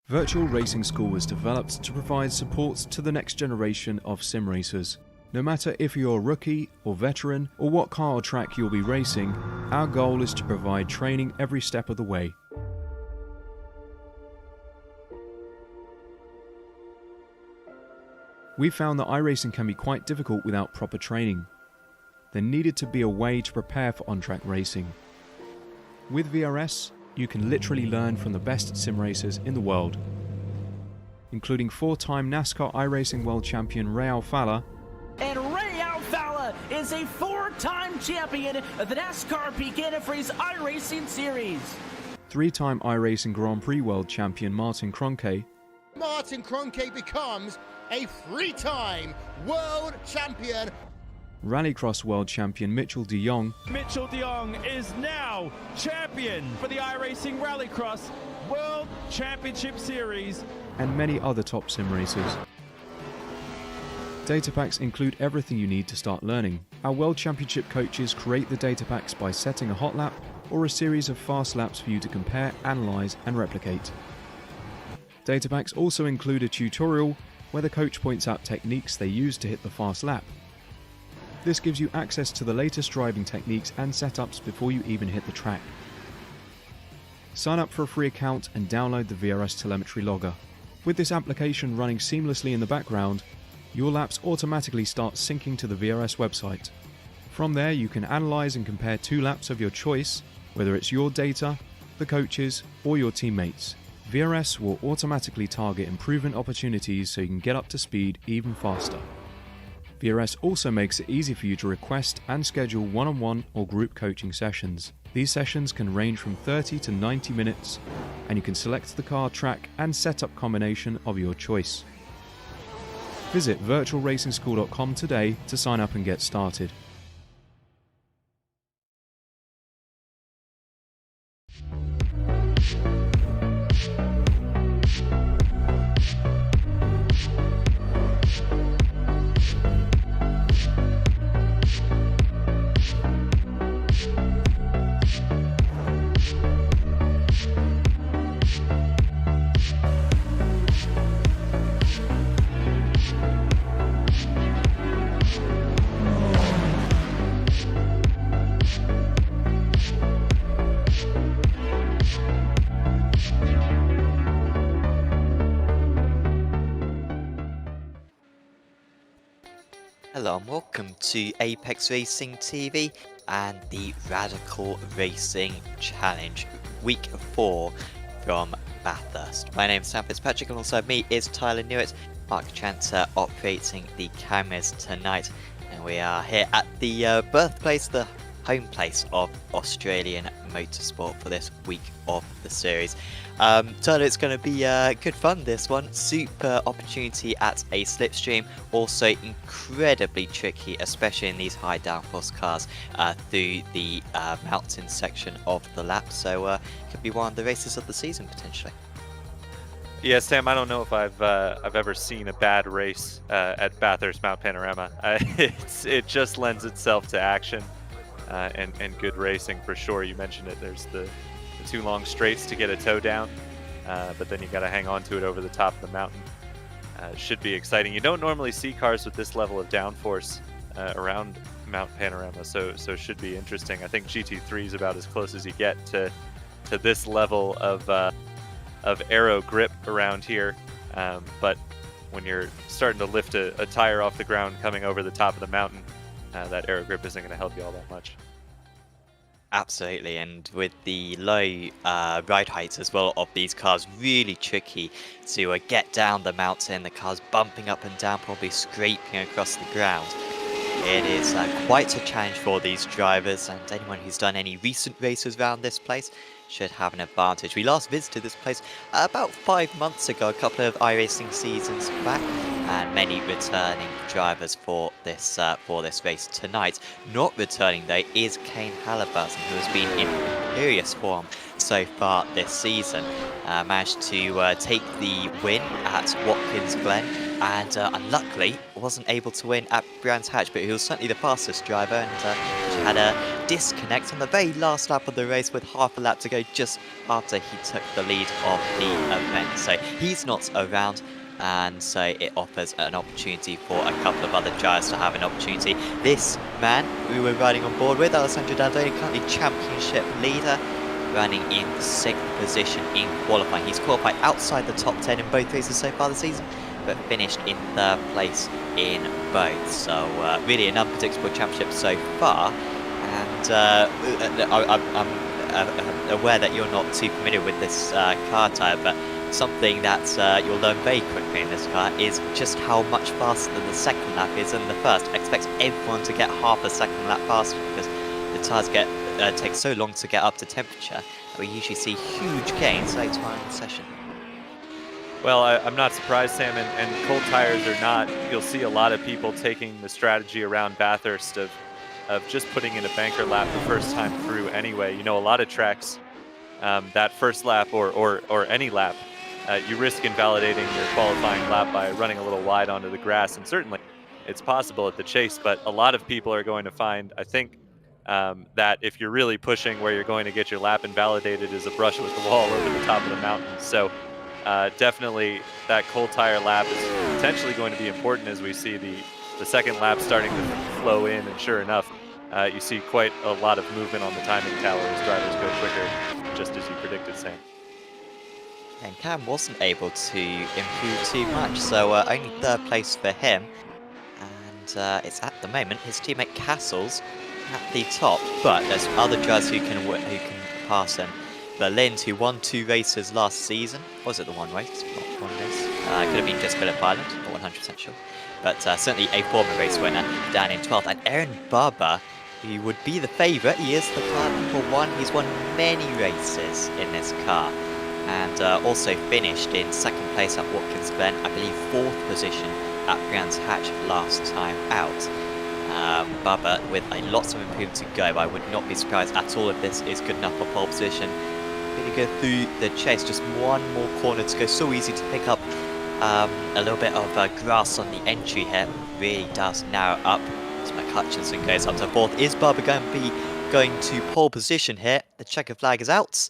Virtual Racing School was developed to provide support to the next generation of sim racers. No matter if you're a rookie or veteran or what car or track you'll be racing, our goal is to provide training every step of the way. We found that iRacing can be quite difficult without proper training. There needed to be a way to prepare for on-track racing. With VRS, you can literally learn from the best sim racers in the world, including four-time NASCAR iRacing World Champion Ray Alfala. And Ray Alfala is a four-time champion of the NASCAR Peak Antifreeze iRacing Series. Three-time iRacing Grand Prix World Champion Martin Kroenke. Martin Kroenke becomes a three-time world champion. Rallycross World Champion Mitchell de Jong. Mitchell de Jong is now champion for the iRacing Rallycross World Championship Series. And many other top sim racers. Data packs include everything you need to start learning. Our World Championship coaches create the data packs by setting a hot lap or a series of fast laps for you to compare, analyze, and replicate. Data packs also include a tutorial where the coach points out techniques they use to hit the fast lap. This gives you access to the latest driving techniques and setups before you even hit the track. Sign up for a free account and download the VRS telemetry logger. With this application running seamlessly in the background, your laps automatically start syncing to the VRS website. From there you can analyze and compare two laps of your choice, whether it's your data, the coaches, or your teammates. VRS will automatically target improvement opportunities so you can get up to speed even faster. VRS also makes it easy for you to request and schedule one-on-one or group coaching sessions. These sessions can range from 30 to 90 minutes, and you can select the car, track, and setup combination of your choice. Visit virtualracingschool.com today to sign up and get started. Hello and welcome to Apex Racing TV and the Radical Racing Challenge, Week 4 from Bathurst. My name is Sam Fitzpatrick, and alongside me is Tyler Newitt, Mark Chanter operating the cameras tonight. And we are here at the birthplace, the home place of Australian motorsport for this week of the series. Tyler, it's going to be good fun, this one. Super opportunity at a slipstream, also incredibly tricky, especially in these high downforce cars through the mountain section of the lap. So it could be one of the races of the season potentially. Yeah, Sam, I don't know if I've ever seen a bad race at Bathurst Mount Panorama. It just lends itself to action and good racing for sure. You mentioned it. There's the two long straights to get a toe down, but then you got to hang on to it over the top of the mountain. Should be exciting. You don't normally see cars with this level of downforce around Mount Panorama, so it should be interesting. I think GT3 is about as close as you get to this level of aero grip around here, but when you're starting to lift a tire off the ground coming over the top of the mountain, that aero grip isn't going to help you all that much. Absolutely, and with the low ride heights as well of these cars, really tricky to get down the mountain. The car's bumping up and down, probably scraping across the ground. It is quite a challenge for these drivers, and anyone who's done any recent races around this place should have an advantage. We last visited this place about 5 months ago, a couple of iRacing seasons back, and many returning drivers for this race tonight. Not returning though is Kane Halliburton, who has been in furious form so far this season. Managed to take the win at Watkins Glen, and unluckily wasn't able to win at Brands Hatch, but he was certainly the fastest driver, and had a disconnect on the very last lap of the race with half a lap to go just after he took the lead of the event. So he's not around, and so it offers an opportunity for a couple of other drivers to have an opportunity. This man we were riding on board with, Alessandro Dandoni, currently championship leader, running in 6th position in qualifying. He's qualified outside the top 10 in both races so far this season, but finished in 3rd place in both. So really an unpredictable championship so far. And I'm aware that you're not too familiar with this car tyre, but something that you'll learn very quickly in this car is just how much faster the second lap is than the first. I expect everyone to get half a second lap faster because the tyres take so long to get up to temperature that we usually see huge gains later on in the session. Well, I'm not surprised, Sam, and cold tires or not, you'll see a lot of people taking the strategy around Bathurst of just putting in a banker lap the first time through anyway. You know, a lot of tracks, that first lap or any lap, you risk invalidating your qualifying lap by running a little wide onto the grass, and certainly it's possible at the chase, but a lot of people are going to find, I think, that if you're really pushing, where you're going to get your lap invalidated is a brush with the wall over the top of the mountain. So definitely that cold tire lap is potentially going to be important as we see the second lap starting to flow in, and sure enough, you see quite a lot of movement on the timing tower as drivers go quicker, just as you predicted, Sam. And Cam wasn't able to improve too much, so only 3rd place for him. And it's at the moment his teammate Castles at the top, but there's other drivers who can pass him. Berlind, who won 2 races last season. Was it the one race? Not one race. Could have been just Phillip Island, not 100% sure. But certainly a former race winner, down in 12th. And Aaron Barber, who would be the favourite. He is the car number 1. He's won many races in this car. And also finished in 2nd place at Watkins Glen, I believe 4th position at Brands Hatch last time out. Bubba with a lot of improvement to go, but I would not be surprised at all if this is good enough for pole position. Really go through the chase, just one more corner to go. So easy to pick up a little bit of grass on the entry here. Really does narrow up as McCutcheon goes up to 4th. Is Bubba going to pole position here? The checker flag is out,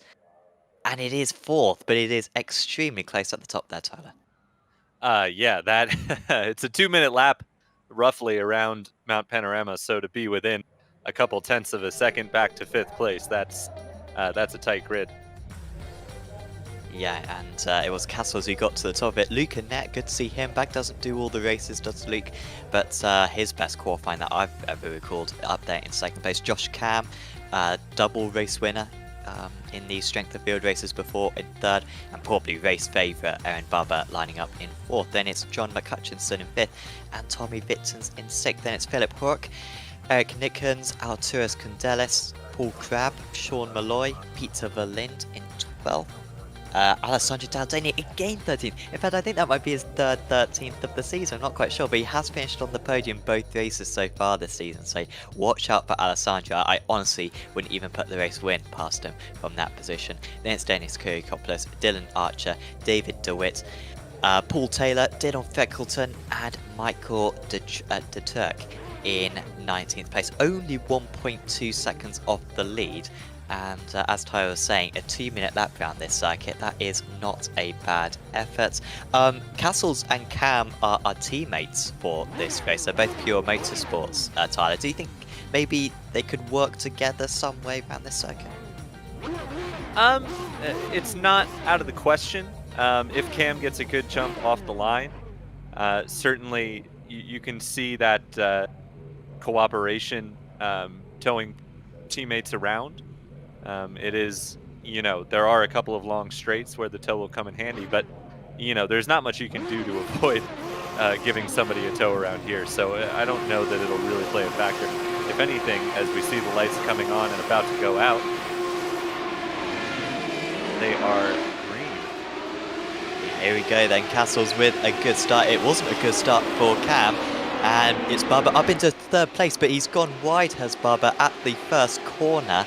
and it is 4th, but it is extremely close at the top there, Tyler. Yeah, that it's a 2-minute lap roughly around Mount Panorama, so to be within a couple tenths of a second back to 5th place, that's a tight grid. Yeah, and it was Castles who got to the top of it. Luke Annette, good to see him back. Doesn't do all the races, does Luke, but his best qualifying that I've ever recalled up there in 2nd place. Josh Cam, double race winner in the strength of field races before in 3rd, and probably race favourite Aaron Barber lining up in 4th. Then it's John McCutcheon in 5th and Tommy Vittens in 6th. Then it's Philip Horrock, Eric Nickens, Arturas Condelis, Paul Crabb, Sean Malloy, Peter Verlind in 12th. Alessandro Daldini again 13th. In fact, I think that might be his 3rd 13th of the season. I'm not quite sure, but he has finished on the podium both races so far this season. So watch out for Alessandro. I honestly wouldn't even put the race win past him from that position. Then it's Dennis Kuriakopoulos, Dylan Archer, David DeWitt, Paul Taylor, Dylan Freckleton, and Michael de Turk in 19th place. Only 1.2 seconds off the lead. And as Tyler was saying, a 2-minute lap around this circuit, that is not a bad effort. Castles and Cam are teammates for this race. They're both pure motorsports, Tyler. Do you think maybe they could work together some way around this circuit? It's not out of the question. If Cam gets a good jump off the line, certainly you can see that cooperation, towing teammates around. It is, there are a couple of long straights where the tow will come in handy, but, there's not much you can do to avoid giving somebody a tow around here. So I don't know that it'll really play a factor. If anything, as we see the lights coming on and about to go out, they are green. Here we go then, Castles with a good start. It wasn't a good start for Cam, and it's Barber up into 3rd place, but he's gone wide, has Barber, at the first corner.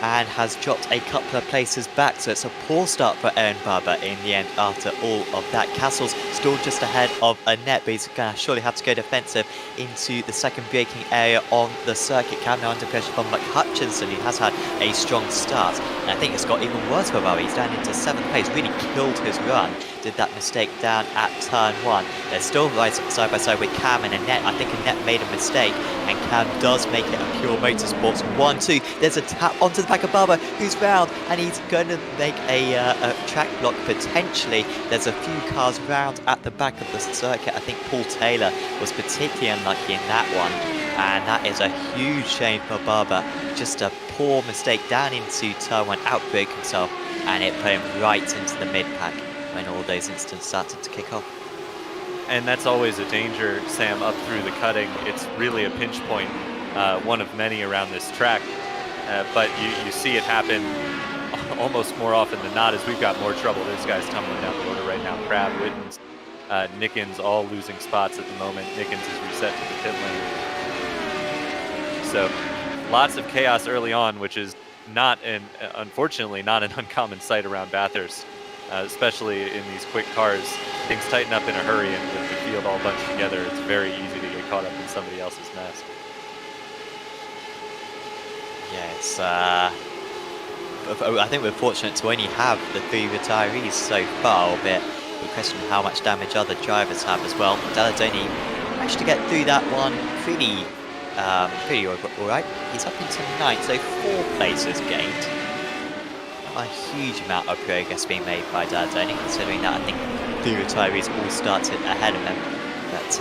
and has dropped a couple of places back, so it's a poor start for Aaron Barber in the end after all of that. Castle's still just ahead of Annette, but he's going to surely have to go defensive into the second braking area on the circuit. Cam now under pressure from McHutchinson, who has had a strong start, and I think it's got even worse for Barber. He's down into 7th place, really killed his run, did that mistake down at turn 1. They're still right side by side with Cam and Annette. I think Annette made a mistake, and Cam does make it a pure motorsports 1-2. There's a tap onto the back of Barber, who's round, and he's going to make a track block potentially. There's a few cars round at the back of the circuit. I think Paul Taylor was particularly unlucky in that one, and that is a huge shame for Barber. Just a poor mistake down into turn 1, outbrake himself, and it put him right into the mid-pack when all those incidents started to kick off. And that's always a danger, Sam, up through the cutting. It's really a pinch point, one of many around this track. But you see it happen almost more often than not as we've got more trouble. There's guys tumbling down the order right now. Crab, Wittens, Nickens all losing spots at the moment. Nickens is reset to the pit lane. So lots of chaos early on, which is unfortunately not an uncommon sight around Bathurst. Especially in these quick cars, things tighten up in a hurry, and with the field all bunched together, it's very easy to get caught up in somebody else's mess. Yeah, it's I think we're fortunate to only have the 3 retirees so far, albeit we question how much damage other drivers have as well. Daladoni managed to get through that one pretty alright. He's up into 9th, so 4 places gained. A huge amount of progress being made by Daladoni, considering that I think the retirees all started ahead of him. But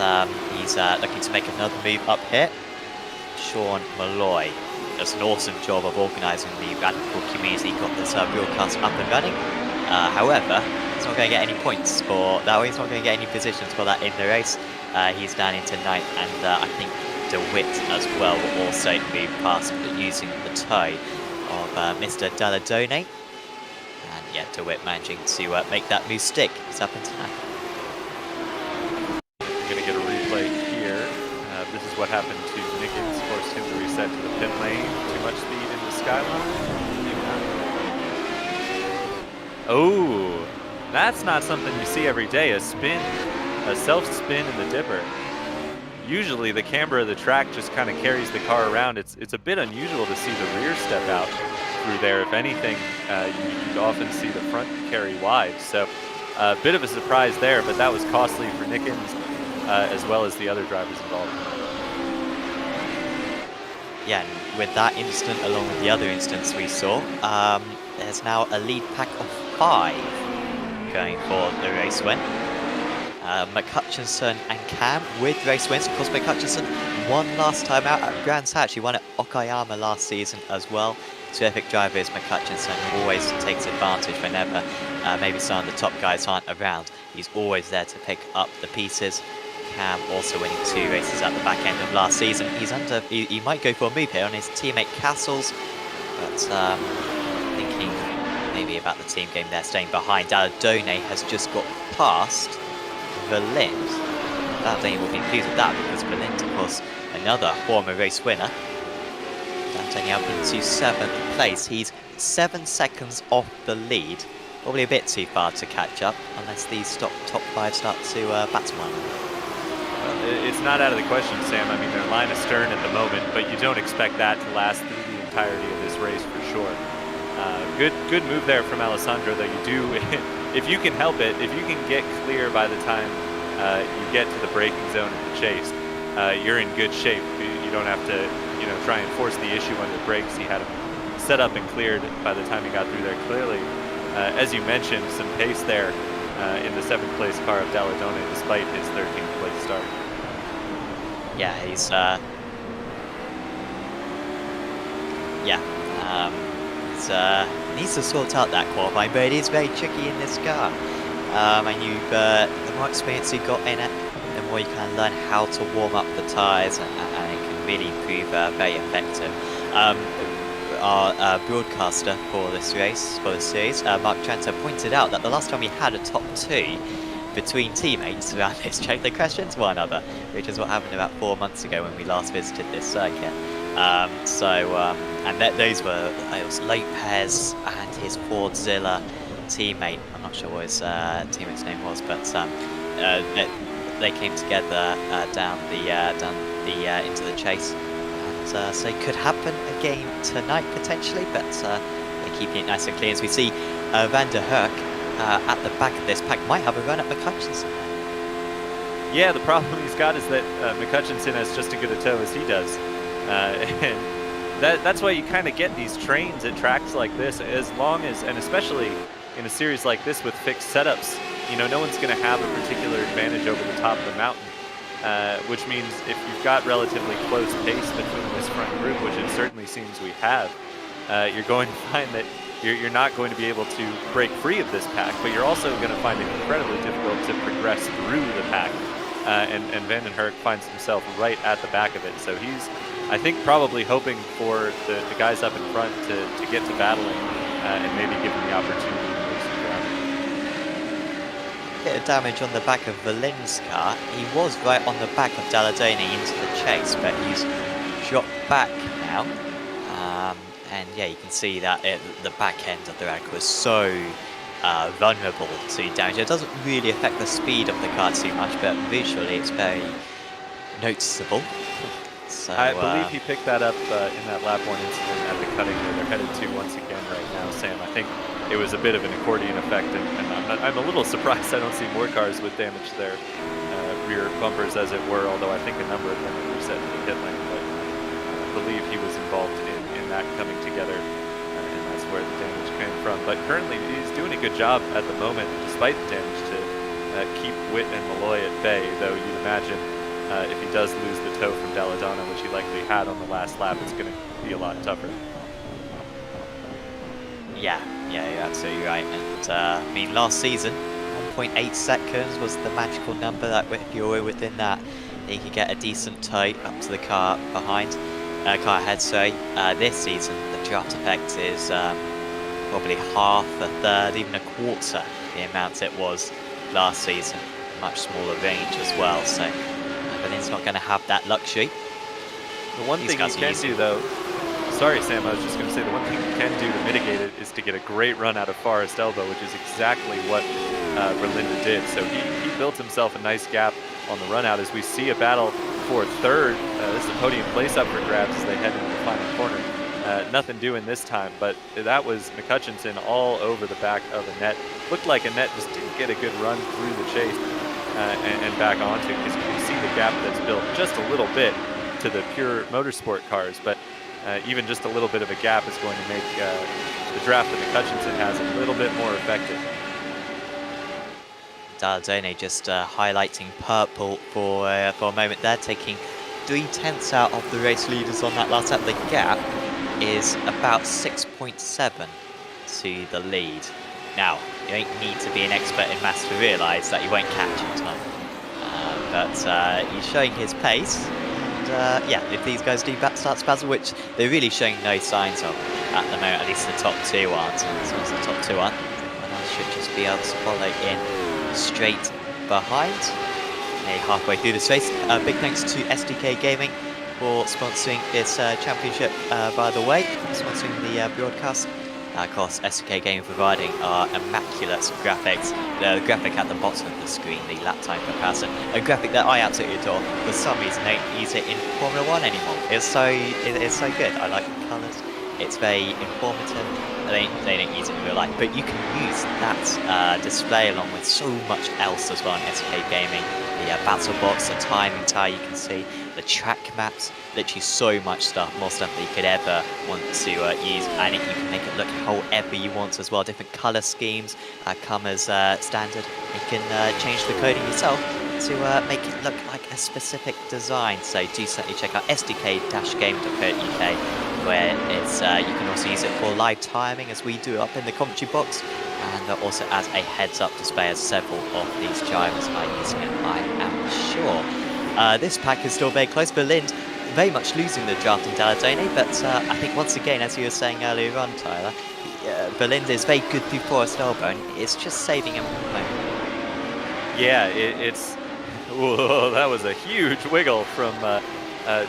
he's looking to make another move up here. Sean Malloy does an awesome job of organising the Radical community, got this broadcast up and running. However, he's not going to get any points for that, or he's not going to get any positions for that in the race. He's down into 9th, and I think DeWitt as well will also move past using the toe of Mr. Daladoni. And yeah, DeWitt managing to make that move stick. He's up into 9th. We're going to get a replay here. This is what happened to Nickens, forced him to reset to the pit lane. Too much speed in the skyline. Oh, that's not something you see every day. A spin, a self-spin in the dipper. Usually the camber of the track just kind of carries the car around. It's a bit unusual to see the rear step out through there. If anything, you'd often see the front carry wide. So a bit of a surprise there, but that was costly for Nickens as well as the other drivers involved. Yeah, and with that incident along with the other incidents we saw, there's now a lead pack of 5 going for the race win. McHutchinson and Cam with race wins. Of course, McHutchinson won last time out at Brands Hatch. He won at Okayama last season as well. Terrific driver is McHutchinson, who always takes advantage whenever maybe some of the top guys aren't around. He's always there to pick up the pieces. Cam also winning 2 races at the back end of last season. He might go for a move here on his teammate Castles, but thinking maybe about the team game there, staying behind. Daladone has just got past Verlind. Daladone will be pleased with that, because Verlind, of course, another former race winner. Daladone up into 7th place. He's 7 seconds off the lead. Probably a bit too far to catch up, unless these top 5 start to batter one. It's not out of the question, Sam. I mean, they're line astern at the moment, but you don't expect that to last through the entirety of this race for sure. Good move there from Alessandro, though. You do, if you can help it, if you can get clear by the time you get to the braking zone of the chase, you're in good shape. You don't have to, try and force the issue under brakes. He had him set up and cleared by the time he got through there. Clearly, as you mentioned, some pace there in the 7th place car of Daladone, despite his 13th place start. Yeah, he's needs to sort out that qualifying, but it is very tricky in this car. And the more experience you got in it, the more you can learn how to warm up the tyres, and it can really prove very effective. Our broadcaster for this race, for the series, Mark Trento, pointed out that the last time we had a top 2 between teammates around this track, they crashed one another, which is what happened about 4 months ago when we last visited this circuit. So And those were it was Lopez and his Fordzilla teammate. I'm not sure what his teammate's name was, but they came together down the into the chase, and so it could happen again tonight potentially. But they're keeping it nice and clean. As we see, Van der Herk at the back of this pack might have a run at McCutcheon. Yeah, the problem he's got is that McCutcheon has just as good a toe as he does, and that's why you kind of get these trains at tracks like this. As long as, and especially in a series like this with fixed setups, you know, no one's going to have a particular advantage over the top of the mountain, which means if you've got relatively close pace between this front group, which it certainly seems we have, you're going to find that you're not going to be able to break free of this pack, but you're also going to find it incredibly difficult to progress through the pack. And Van den Herk finds himself right at the back of it. So he's, I think, probably hoping for the guys up in front to get to battling and maybe give him the opportunity to move some ground. Bit of damage on the back of Valin's car. He was right on the back of Dalladoni into the chase, but he's dropped back now. And yeah, you can see that the back end of the Radical is so vulnerable to damage. It doesn't really affect the speed of the car too much, but visually it's very noticeable. So, I believe he picked that up in that lap 1 incident at the cutting where they're headed to once again right now, Sam. I think it was a bit of an accordion effect, and I'm a little surprised I don't see more cars with damage to their rear bumpers, as it were, although I think a number of them have reset to the pit lane, but I believe he was involved in that coming together, and that's where the damage came from. But currently he's doing a good job at the moment, despite the damage, to keep Witt and Malloy at bay, though you'd imagine if he does lose the toe from Dalladonna, which he likely had on the last lap, it's going to be a lot tougher. Yeah, you're absolutely right. And I mean, last season, 1.8 seconds was the magical number that if you're within that, you could get a decent toe up to the car behind, car ahead. Sorry. This season, the draft effect is probably half, a third, even a quarter the amount it was last season. Much smaller range as well. So. But he's not going to have that luxury. The one thing you can do, though, sorry Sam, I was just going to say, the one thing you can do to mitigate it is to get a great run out of Forest Elbow, which is exactly what Berlinda did. So he built himself a nice gap on the run out as we see a battle for third. This is a podium place up for grabs as they head into the final corner. Nothing doing this time, but that was McCutcheon all over the back of Annette. Looked like Annette just didn't get a good run through the chase. And back onto, because you can see the gap that's built just a little bit to the pure motorsport cars, but even just a little bit of a gap is going to make the draft that McCutcheon has a little bit more effective. Dalladone just highlighting purple for a moment there, taking 3/10 out of the race leaders on that last lap. The gap is about 6.7 to the lead. Now, you don't need to be an expert in maths to realise that you won't catch in time. But he's showing his pace. And yeah, if these guys do start to battle, which they're really showing no signs of at the moment, at least the top two aren't. As long as the top two aren't, and I should just be able to follow in straight behind. Halfway through this race. Big thanks to SDK Gaming for sponsoring this championship, by the way, sponsoring the broadcast. Of course, SDK Gaming providing our immaculate graphics. The graphic at the bottom of the screen, the lap time comparison, a graphic that I absolutely adore. For some reason, they don't use it in Formula 1 anymore. It's so good. I like the colours. It's very informative. They don't use it in real life, but you can use that display along with so much else as well on SDK Gaming. The battle box, the timing tower you can see, the track maps, literally so much stuff, more stuff that you could ever want to use, and you can make it look however you want as well. Different colour schemes come as standard. You can change the coding yourself to make it look like a specific design. So do certainly check out sdk-game.co.uk, where it's you can also use it for live timing as we do up in the commentary box, and also as a heads-up display as several of these drivers are using it, I am sure. This pack is still very close. Berlin very much losing the draft in Dalladone, but I think once again, as you were saying earlier on, Tyler, Berlin is very good through Forest Elbow, and it's just saving him from the moment. Yeah, it's... Whoa, that was a huge wiggle from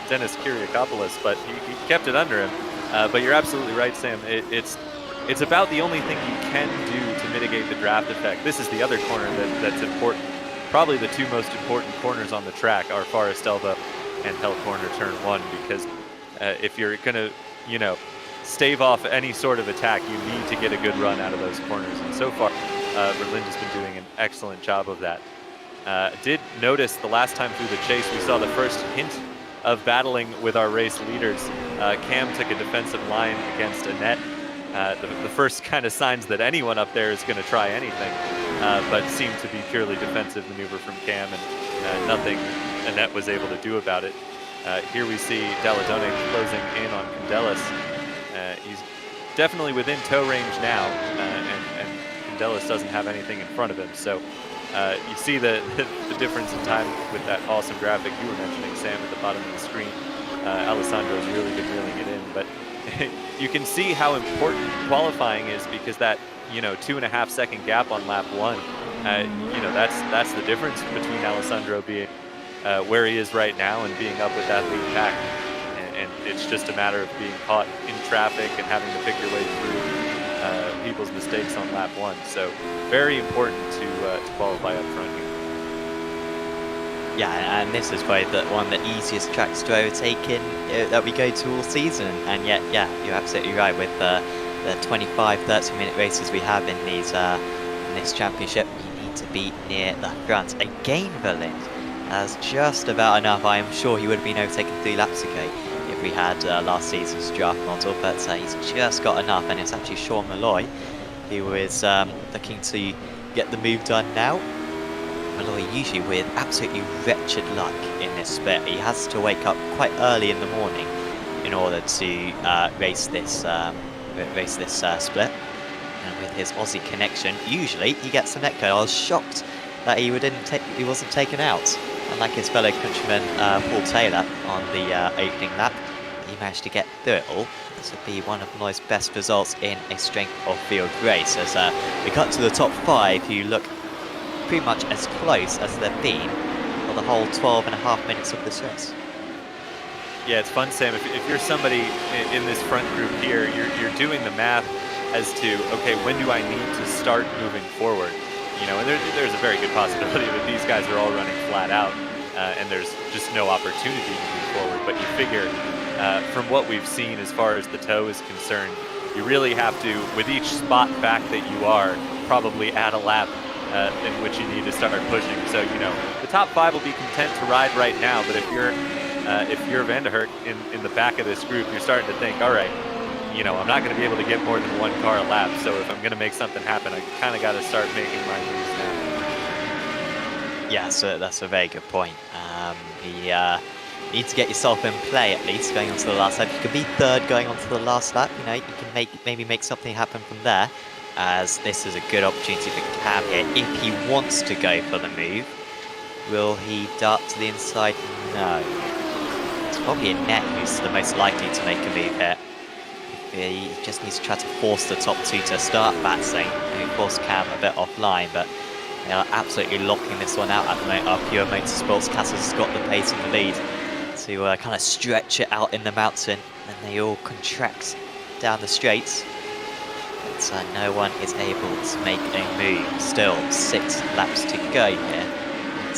Dennis Kiriakopoulos, but he kept it under him. But you're absolutely right, Sam. It's about the only thing you can do to mitigate the draft effect. This is the other corner that's important. Probably the two most important corners on the track are Forest Elbow and Hell Corner Turn 1, because if you're going to, you know, stave off any sort of attack, you need to get a good run out of those corners. And so far, Berlinda's been doing an excellent job of that. Did notice the last time through the chase, we saw the first hint of battling with our race leaders. Cam took a defensive line against Annette. The first kind of signs that anyone up there is going to try anything, but seemed to be purely defensive maneuver from Cam, and nothing Annette was able to do about it. Here we see Daladone closing in on Candelas. He's definitely within tow range now, and Candelas doesn't have anything in front of him. So you see the difference in time with that awesome graphic you were mentioning, Sam, at the bottom of the screen. Alessandro's really been reeling it in, but you can see how important qualifying is, because that 2.5 second gap on lap 1, that's the difference between Alessandro being where he is right now and being up with that lead pack. And it's just a matter of being caught in traffic and having to pick your way through people's mistakes on lap 1. So very important to qualify up front here. Yeah, and this is probably one of the easiest tracks to overtake in that we go to all season. And yet, yeah, you're absolutely right. With the 25-30 minute races we have in this championship, you need to be near the front. Again, Berlin has just about enough. I am sure he would have been overtaken 3 laps ago if we had last season's draft model, but he's just got enough. And it's actually Sean Malloy who is looking to get the move done now. Malloy usually with absolutely wretched luck in this split. He has to wake up quite early in the morning in order to race this split. And with his Aussie connection, usually he gets the netcode. I was shocked that he wasn't taken out. Unlike his fellow countryman Paul Taylor on the opening lap, he managed to get through it all. This would be one of Malloy's best results in a strength of field race, as we cut to the top 5 who look pretty much as close as they've been for the whole 12.5 minutes of this race. Yeah, it's fun, Sam. If you're somebody in this front group here, you're doing the math as to, okay, when do I need to start moving forward? And there's a very good possibility that these guys are all running flat out, and there's just no opportunity to move forward. But you figure, from what we've seen as far as the tow is concerned, you really have to, with each spot back that you are, probably add a lap in which you need to start pushing. So, the top 5 will be content to ride right now, but if you're Van der Herk in the back of this group, you're starting to think, all right, I'm not going to be able to get more than 1 car a lap, so if I'm going to make something happen, I kind of got to start making my moves now. Yeah, so that's a very good point. You need to get yourself in play at least going on to the last lap. You can be 3rd going on to the last lap, you can maybe make something happen from there, as this is a good opportunity for Cam here. If he wants to go for the move, will he dart to the inside? No. It's probably Annette who's the most likely to make a move here. He just needs to try to force the top 2 to start battling. Maybe force Cam a bit offline, but they are absolutely locking this one out at the moment. Our Pure Motorsports Cassels has got the pace in the lead to kind of stretch it out in the mountain, and they all contract down the straights. But no one is able to make a move. Still 6 laps to go here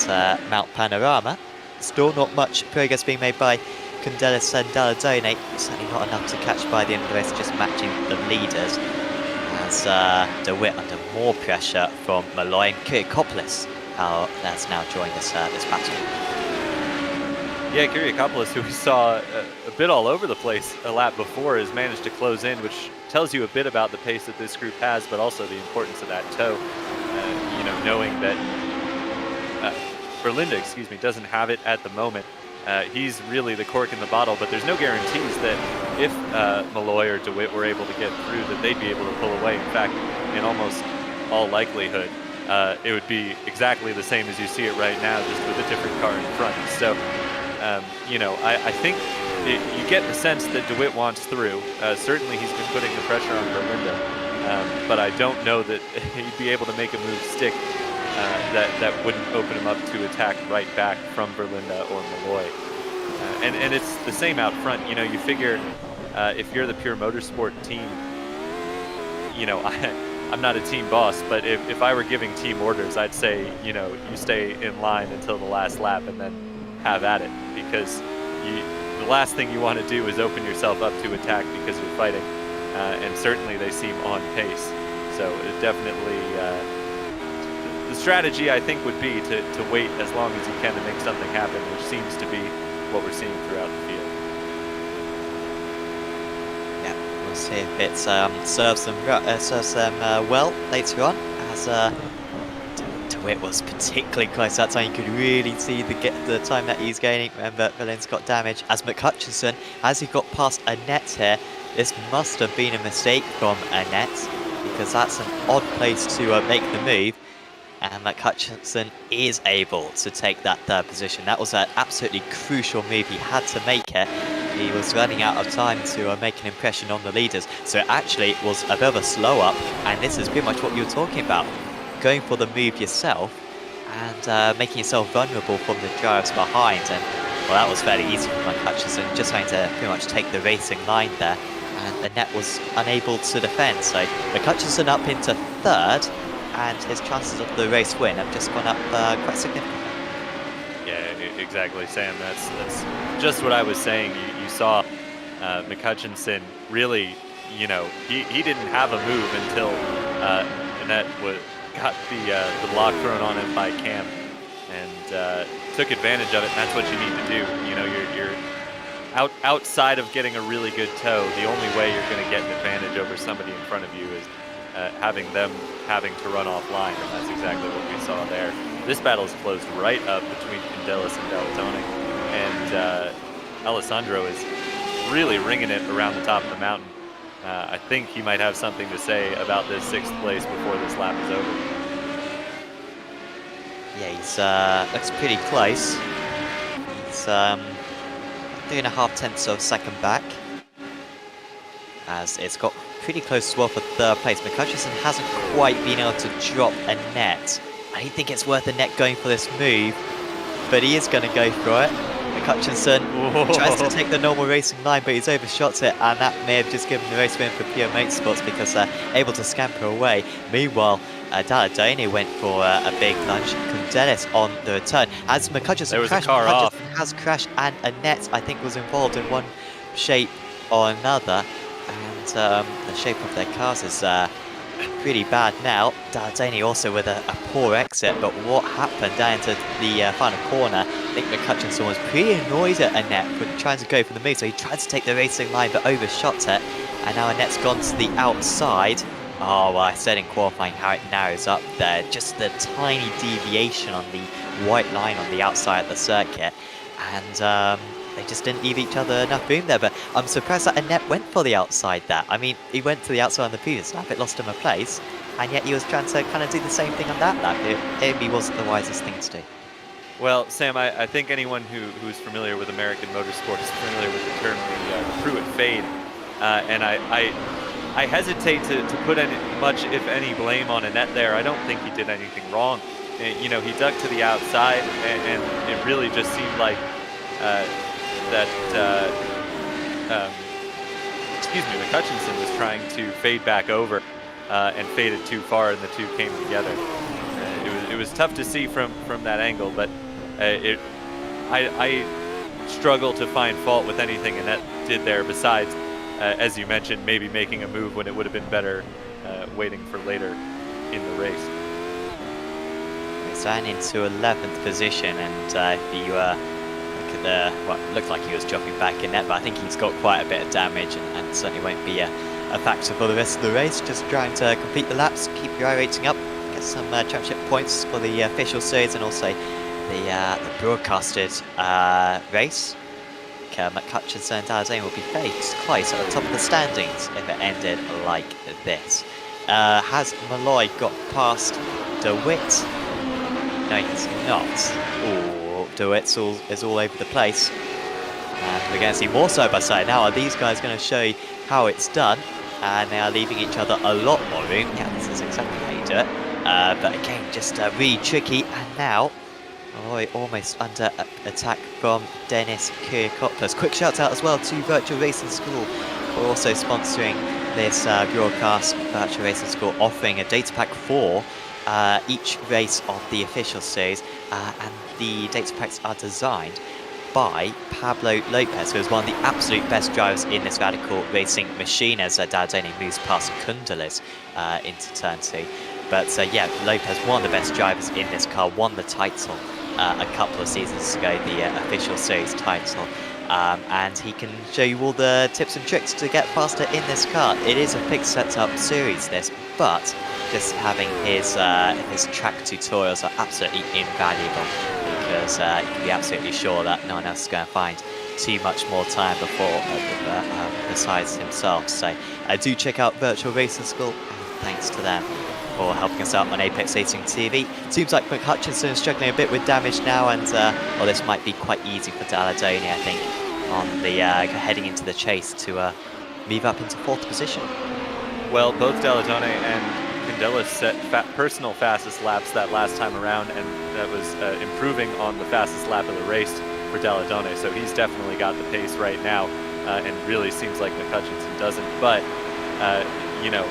at Mount Panorama. Still not much progress being made by Candelas and Daladone. Certainly not enough to catch by the end of the race, just matching the leaders. As DeWitt under more pressure from Malloy, and Kyriakopoulos has now joined this battle. Yeah, Kyriakopoulos, who we saw a bit all over the place a lap before, has managed to close in, which tells you a bit about the pace that this group has, but also the importance of that tow. Knowing that Berlinda, doesn't have it at the moment. He's really the cork in the bottle, but there's no guarantees that if Malloy or DeWitt were able to get through, that they'd be able to pull away. In fact, in almost all likelihood, it would be exactly the same as you see it right now, just with a different car in front. So, I think you get the sense that DeWitt wants through. Certainly he's been putting the pressure on Berlinda, but I don't know that he'd be able to make a move stick that wouldn't open him up to attack right back from Berlinda or Malloy. And it's the same out front. You figure if you're the Pure Motorsport team, you know, I'm not a team boss, but if I were giving team orders, I'd say, you know, you stay in line until the last lap and then have at it, because the last thing you want to do is open yourself up to attack because you're fighting, and certainly they seem on pace. So it definitely, the strategy I think would be to wait as long as you can to make something happen, which seems to be what we're seeing throughout the field. Yeah, we'll see if it serves them well later on, as DeWitt was particularly close that time. You could really see the time that he's gaining. Remember, Valen's got damage. As McHutchinson, as he got past Annette here, this must have been a mistake from Annette, because that's an odd place to make the move. And McHutchinson is able to take that third position. That was an absolutely crucial move. He had to make it. He was running out of time to make an impression on the leaders. So actually it was a bit of a slow up, and this is pretty much what you were talking about. Going for the move yourself and making yourself vulnerable from the drivers behind. And well, that was fairly easy for McHutchinson, just trying to pretty much take the racing line there. And Annette was unable to defend. So McHutchinson up into third, and his chances of the race win have just gone up quite significantly. Yeah, exactly, Sam. That's just what I was saying. You saw McHutchinson really, you know, he didn't have a move until Annette got the block thrown on him by Cam, and took advantage of it. And that's what you need to do. You know, you're outside of getting a really good tow. The only way you're going to get an advantage over somebody in front of you is having to run offline, and that's exactly what we saw there. This battle is closed right up between Candelas and Dalatoni, and Alessandro is really ringing it around the top of the mountain. I think he might have something to say about this 6th place before this lap is over. Yeah, he's looks pretty close. He's 3.5 tenths of a second back, as it's got pretty close as well for third place. McHutchinson hasn't quite been able to drop Annette. I don't think it's worth Annette going for this move, but he is going to go for it. McHutchinson tries to take the normal racing line, but he's overshot it, and that may have just given the race win for Pure Motorsports, because they're able to scamper away. Meanwhile, Daladoni went for a big lunge. Candelas on the return. As McHutchinson crashed, McHutchinson has crashed, and Annette, I think, was involved in one shape or another. And the shape of their cars is pretty bad now. Daladoni also with a poor exit, but what happened down to the final corner, I think McHutchinson was pretty annoyed at Annette for trying to go for the move, so he tried to take the racing line but overshot it, and now Annette's gone to the outside. Oh, well, I said in qualifying how it narrows up there, just the tiny deviation on the white line on the outside of the circuit, and they just didn't leave each other enough room there. But I'm surprised that Annette went for the outside there. I mean, he went to the outside on the previous lap, it lost him a place, and yet he was trying to kind of do the same thing on that lap. It maybe wasn't the wisest thing to do. Well, Sam, I think anyone who's familiar with American motorsport is familiar with the term the Pruitt fade, and I hesitate to put much, if any, blame on Annette there. I don't think he did anything wrong. You know, he ducked to the outside, and it really just seemed like McHutchinson was trying to fade back over and faded too far, and the two came together. It was tough to see from that angle, but I struggle to find fault with anything Annette did there, besides, as you mentioned, maybe making a move when it would have been better waiting for later in the race. He's down into 11th position, and if you well, it looked like he was dropping back in net, but I think he's got quite a bit of damage, and certainly won't be a factor for the rest of the race. Just trying to complete the laps, keep your iRacing up, get some championship points for the official series, and also the broadcasted race. McHutchinson and Daladoni will be faced close at the top of the standings if it ended like this. Has Malloy got past DeWitt? No, he's not. Ooh, DeWitt is all over the place. And we're going to see more side by side now. Are these guys going to show you how it's done? And they are leaving each other a lot more room. Yeah, this is exactly how you do it. But again, just really tricky. And now, Malloy almost under attack from Dennis Kyrkopoulos. Quick shout out as well to Virtual Racing School are also sponsoring this broadcast virtual racing school, offering a data pack for each race of the official series, and the data packs are designed by Pablo Lopez, who is one of the absolute best drivers in this radical racing machine, as Daladone moves past Kundalis into turn 2. But yeah, Lopez, one of the best drivers in this car, won the title a couple of seasons ago, the official series title. And he can show you all the tips and tricks to get faster in this car. It is a fixed setup series, this, but just having his track tutorials are absolutely invaluable, because you can be absolutely sure that no one else is going to find too much more time besides himself. So do check out Virtual Racing School, and thanks to them for helping us out on Apex Racing TV. Seems like McHutchinson is struggling a bit with damage now, and well, this might be quite easy for Daladone, I think, on the heading into the chase to move up into 4th position. Well, both Daladone and Kundalis set personal fastest laps that last time around, and that was improving on the fastest lap of the race for Daladone. So he's definitely got the pace right now, and really seems like McHutchinson doesn't. But you know.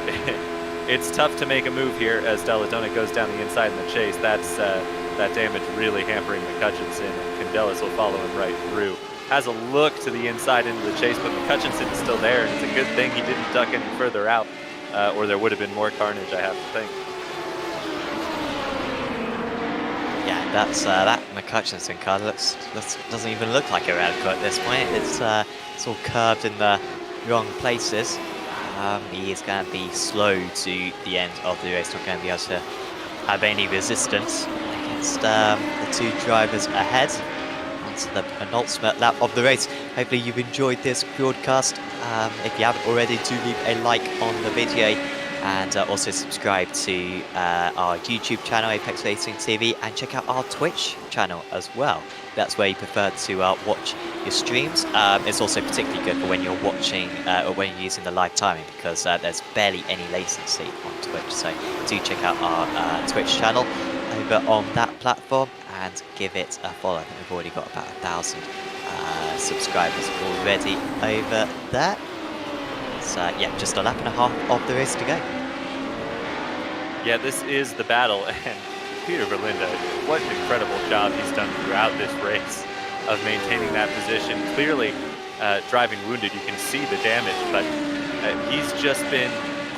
It's tough to make a move here as Daladone goes down the inside in the chase. That's that damage really hampering McHutchinson, and Kundalis will follow him right through. Has a look to the inside into the chase, but McHutchinson is still there, and it's a good thing he didn't duck any further out, or there would have been more carnage, I have to think. Yeah, that's that McHutchinson car doesn't even look like a radical at this point. It's all curved in the wrong places. He is going to be slow to the end of the race, not going to be able to have any resistance against the 2 drivers ahead onto the penultimate lap of the race. Hopefully you've enjoyed this broadcast. If you haven't already, do leave a like on the video, and also subscribe to our YouTube channel, Apex Racing TV, and check out our Twitch channel as well. That's where you prefer to watch your streams. It's also particularly good for when you're watching or when you're using the live timing, because there's barely any latency on Twitch. So do check out our Twitch channel over on that platform and give it a follow. I think we've already got about 1,000 subscribers already over there. So yeah, just a lap and a half of the race to go. Yeah, this is the battle, and Peter Verlinde, what an incredible job he's done throughout this race of maintaining that position. Clearly, driving wounded, you can see the damage, but he's just been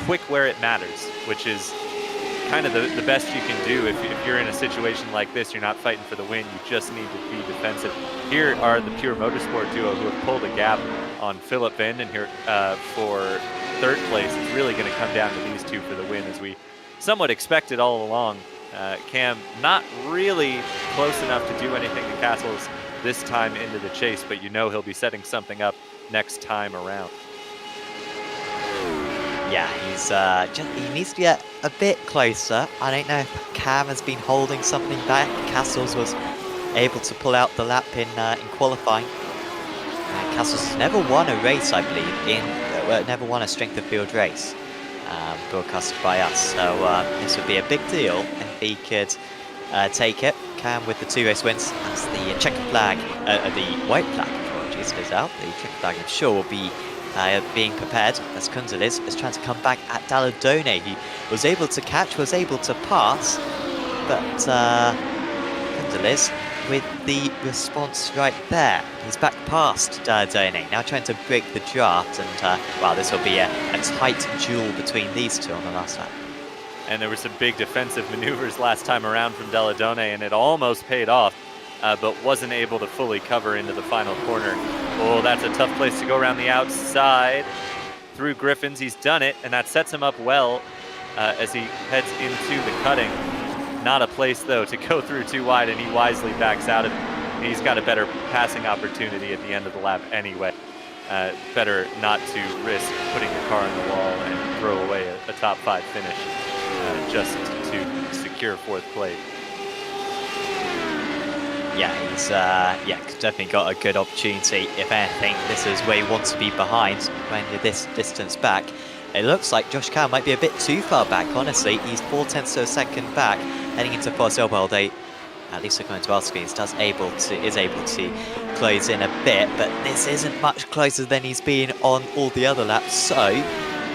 quick where it matters, which is kind of the best you can do. If you're in a situation like this, you're not fighting for the win, you just need to be defensive. Here are the Pure Motorsport duo who have pulled a gap on Philip Vanden here for 3rd place. It's really going to come down to these 2 for the win, as we somewhat expected all along. Cam not really close enough to do anything to Castles this time into the chase, but you know he'll be setting something up next time around. Yeah, he needs to get a bit closer. I don't know if Cam has been holding something back. Castles was able to pull out the lap in qualifying. Castles has never won a race, I believe, never won a strength of field race. Broadcasted by us, so this would be a big deal if he could take it. Cam with the 2 race wins, as the checker flag, the white flag, apologies, is out. The checker flag, I'm sure, will be being prepared as Kundalis is trying to come back at Daladone. He was able to catch, was able to pass, but Kundalis with the response right there. He's back past Daladone, now trying to break the draft, and wow, this will be a tight duel between these 2 on the last lap. And there were some big defensive maneuvers last time around from Daladone, and it almost paid off, but wasn't able to fully cover into the final corner. Oh, that's a tough place to go around the outside. Through Griffins, he's done it, and that sets him up well as he heads into the cutting. Not a place, though, to go through too wide, and he wisely backs out of it. He's got a better passing opportunity at the end of the lap anyway. Better not to risk putting your car on the wall and throw away a top 5 finish just to secure 4th place. Yeah, he's definitely got a good opportunity. If anything, this is where he wants to be behind, when you're this distance back. It looks like Josh Cow might be a bit too far back, honestly. He's 0.4 of a second back, heading into Fossil. Well, they at least according to our screens, is able to close in a bit, but this isn't much closer than he's been on all the other laps. So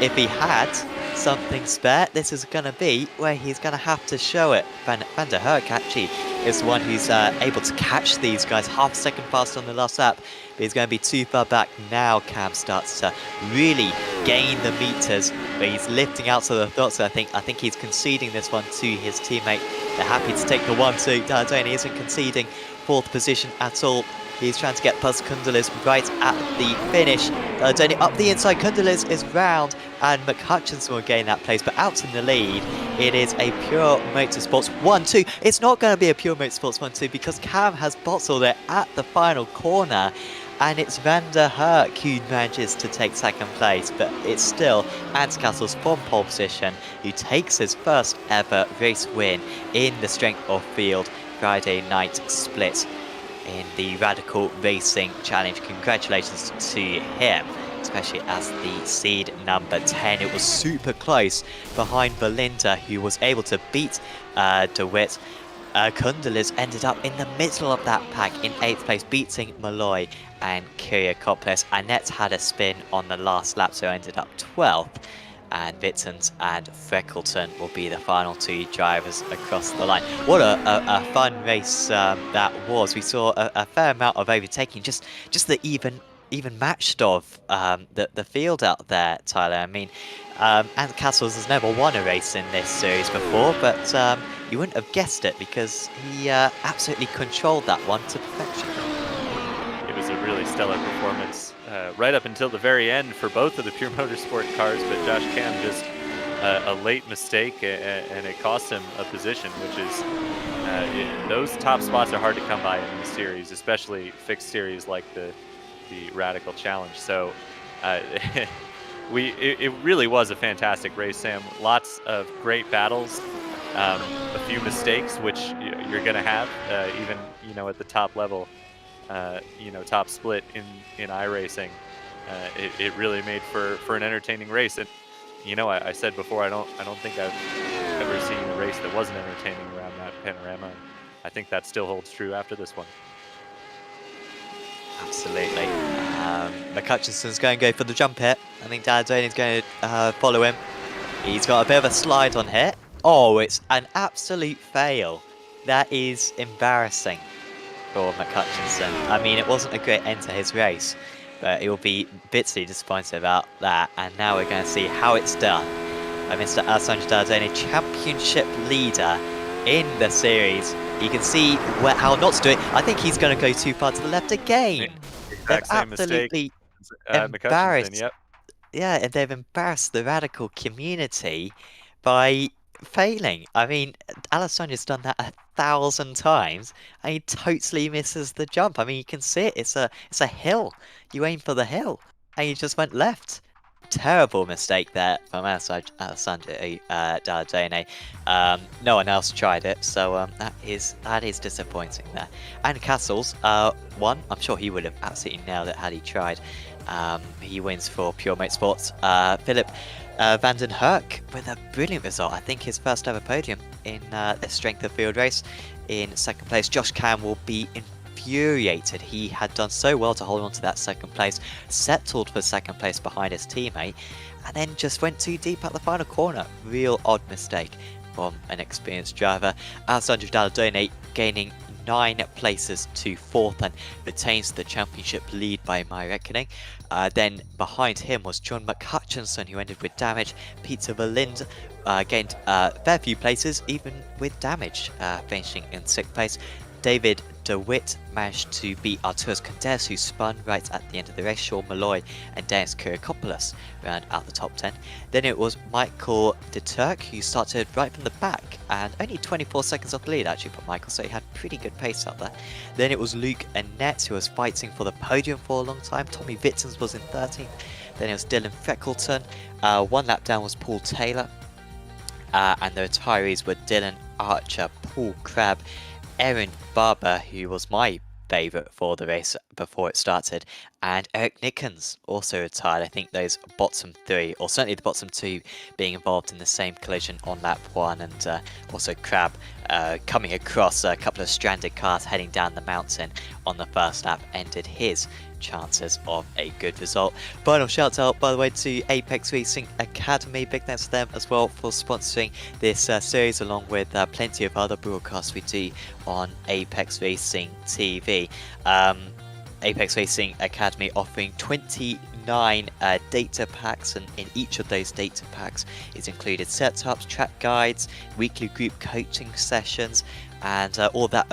if he had something spare, this is going to be where he's going to have to show it. Van der Herk actually is the one who's able to catch these guys half a second faster on the last lap, but he's going to be too far back. Now Cam starts to really gain the meters, but he's lifting out to the thoughts. I think he's conceding this one to his teammate. They're happy to take the 1-2. Dardone isn't conceding 4th position at all. He's trying to get past Kundelis right at the finish. Dardone up the inside. Kundelis is round, and McHutchinson will gain that place, but out in the lead, it is a pure motorsports 1-2. It's not going to be a pure motorsports 1-2 because Cam has bottled it at the final corner, and it's Van der Herk who manages to take 2nd place, but it's still Antcastles from pole position who takes his first ever race win in the Strength of Field Friday night split in the Radical Racing Challenge. Congratulations to him, especially as the seed number 10. It was super close behind Belinda, who was able to beat DeWitt. Kundelis ended up in the middle of that pack in 8th place, beating Malloy and Kyriakopoulos. Annette had a spin on the last lap, so ended up 12th. And Vittens and Freckleton will be the final 2 drivers across the line. What a fun race that was. We saw a fair amount of overtaking, just the even matched of the field out there, Tyler. I mean, Ant Castles has never won a race in this series before, but you wouldn't have guessed it because he absolutely controlled that one to perfection. It was a really stellar performance right up until the very end for both of the Pure Motorsport cars, but Josh Cam just a late mistake, and it cost him a position, which is those top spots are hard to come by in this series, especially fixed series like the Radical Challenge. So it really was a fantastic race, Sam. Lots of great battles, a few mistakes, which you're going to have, even at the top level. Top split in iRacing, it really made for an entertaining race. And I said before, I don't think I've ever seen a race that wasn't entertaining around that panorama. And I think that still holds true after this one. Absolutely. McHutchinson's going to go for the jump hit. I think Dardone is going to follow him. He's got a bit of a slide on here. Oh, it's an absolute fail. That is embarrassing for McHutchinson. I mean, it wasn't a great end to his race, but he'll be bitterly disappointed about that. And now we're going to see how it's done by Mr. Alessandro Dardone, championship leader in the series. You can see how not to do it. I think he's going to go too far to the left again. Exact same mistake. Embarrassed. Yep. Yeah, and they've embarrassed the Radical community by failing. I mean, Alessandro's done that 1,000 times, and he totally misses the jump. I mean, you can see it. It's a hill. You aim for the hill, and you just went left. Terrible mistake there from Alessandro Dardone. No one else tried it, so that is disappointing there. And Castles won. I'm sure he would have absolutely nailed it had he tried. He wins for Pure Motorsports. Philip Van den Herk with a brilliant result. I think his first ever podium in the Strength of Field race in 2nd place. Josh Cam will be infuriated. He had done so well to hold on to that 2nd place, settled for 2nd place behind his teammate, and then just went too deep at the final corner. Real odd mistake from an experienced driver. Alessandro Dardone gaining 9 places to 4th and retains the championship lead by my reckoning. Then behind him was John McHutchinson, who ended with damage. Peter Verlind gained a fair few places, even with damage, finishing in 6th place. David DeWitt managed to beat Arturas Condes, who spun right at the end of the race. Sean Malloy and Dennis Kyriakopoulos round out the top 10. Then it was Michael de Turk, who started right from the back and only 24 seconds off the lead actually for Michael, so he had pretty good pace out there. Then it was Luke Annette, who was fighting for the podium for a long time. Tommy Vittens was in 13th. Then it was Dylan Freckleton. 1 lap down was Paul Taylor. And the retirees were Dylan Archer, Paul Crabb, Erin Barber, who was my favourite for the race before it started, and Eric Nickens also retired. I think those bottom 3, or certainly the bottom 2, being involved in the same collision on lap 1, and also Crabb coming across a couple of stranded cars heading down the mountain on the first lap ended his chances of a good result. Final shout out, by the way, to Apex Racing Academy. Big thanks to them as well for sponsoring this series, along with plenty of other broadcasts we do on Apex Racing TV. Apex Racing Academy offering 29 data packs, and in each of those data packs is included setups, track guides, weekly group coaching sessions, and all that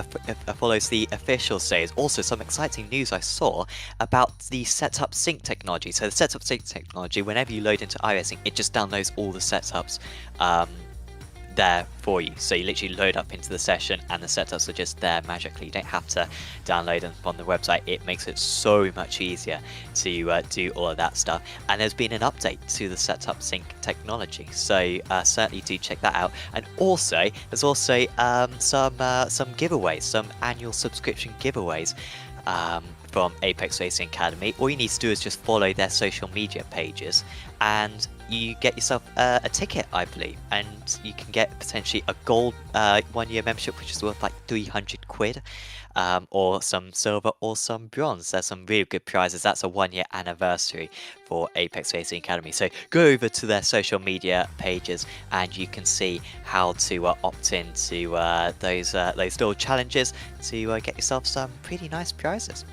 follows the official series. Also, some exciting news I saw about the setup sync technology. So the setup sync technology, whenever you load into iRacing, it just downloads all the setups there for you. So you literally load up into the session and the setups are just there magically. You don't have to download them on the website. It makes it so much easier to do all of that stuff. And there's been an update to the setup sync technology, so certainly do check that out. And also there's also some giveaways, some annual subscription giveaways from Apex Racing Academy. All you need to do is just follow their social media pages and you get yourself a ticket, I believe, and you can get potentially a gold 1-year membership, which is worth like 300 quid, or some silver or some bronze. There's some really good prizes. That's a 1-year anniversary for Apex Racing Academy. So go over to their social media pages and you can see how to opt into those little challenges to get yourself some pretty nice prizes.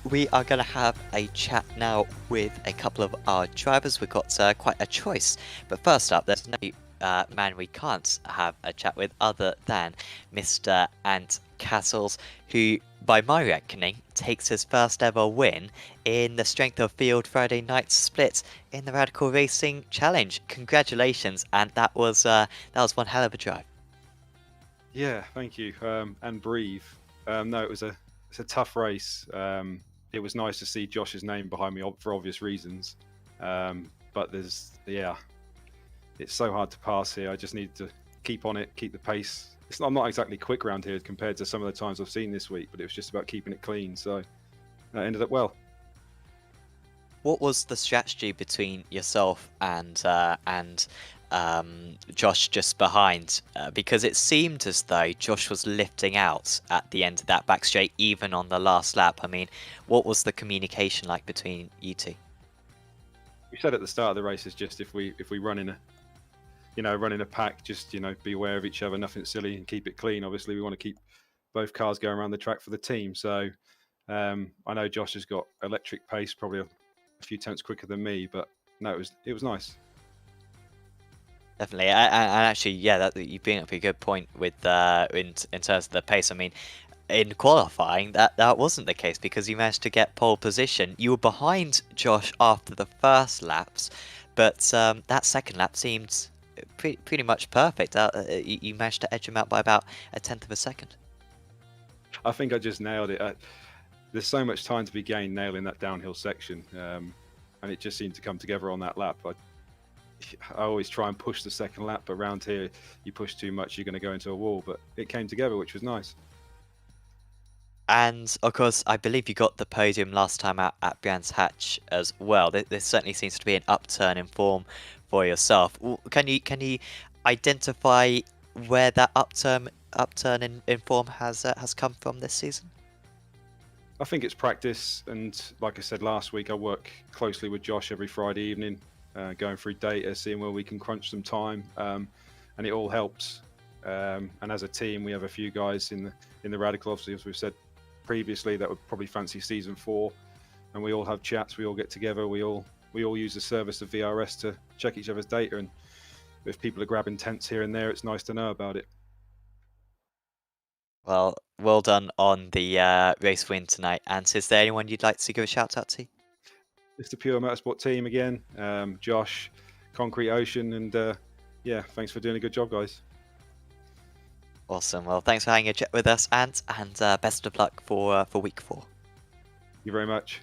We are going to have a chat now with a couple of our drivers. We've got quite a choice, but first up, there's no man we can't have a chat with other than Mr. Ant Castles, who, by my reckoning, takes his first ever win in the Strength of Field Friday night split in the Radical Racing Challenge. Congratulations, and that was one hell of a drive. Yeah, thank you. And breathe. No, it's a tough race. It was nice to see Josh's name behind me for obvious reasons. But it's so hard to pass here. I just need to keep on it, keep the pace. I'm not exactly quick around here compared to some of the times I've seen this week, but it was just about keeping it clean. So that ended up well. What was the strategy between yourself and Josh just behind? Because it seemed as though Josh was lifting out at the end of that back straight, even on the last lap. I mean, what was the communication like between you two? We said at the start of the race is just if we run in a pack, just be aware of each other, nothing silly, and keep it clean. Obviously, we want to keep both cars going around the track for the team. So I know Josh has got electric pace, probably a few tenths quicker than me, but no, it was nice. Definitely, and actually, yeah, that you bring up a good point with in terms of the pace. I mean, in qualifying, that wasn't the case because you managed to get pole position. You were behind Josh after the first laps, but that second lap seemed pretty much perfect. You managed to edge him out by about a tenth of a second. I think I just nailed it. There's so much time to be gained nailing that downhill section, and it just seemed to come together on that lap. I always try and push the second lap, but around here, you push too much, you're going to go into a wall. But it came together, which was nice. And of course, I believe you got the podium last time out at Brands Hatch as well. There certainly seems to be an upturn in form for yourself. Can you identify where that upturn in form has come from this season? I think it's practice, and like I said last week, I work closely with Josh every Friday evening, going through data, seeing where we can crunch some time, and it all helps. And as a team, we have a few guys in the Radical, obviously, as we've said previously, that would probably fancy season 4, and we all have chats, we all get together, we all use the service of VRS to check each other's data, and if people are grabbing tenths here and there, it's nice to know about it. Well done on the race win tonight. And is there anyone you'd like to give a shout out to? It's the Pure Motorsport team again, Josh, Concrete Ocean, and yeah, thanks for doing a good job, guys. Awesome. Well, thanks for having a chat with us, Ant, and best of luck for week 4. Thank you very much.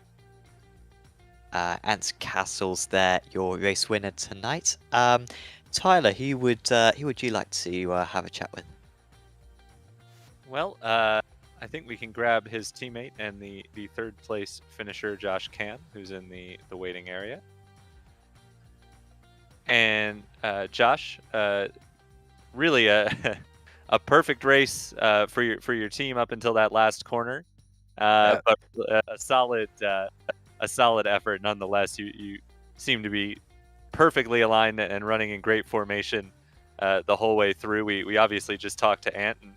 Ant Castles there, your race winner tonight. Tyler, who would you like to have a chat with? Well, I think we can grab his teammate and the third place finisher, Josh Can, who's in the waiting area. And Josh, really a a perfect race for your team up until that last corner, Yeah. but a solid effort nonetheless. You seem to be perfectly aligned and running in great formation the whole way through. We obviously just talked to Ant, and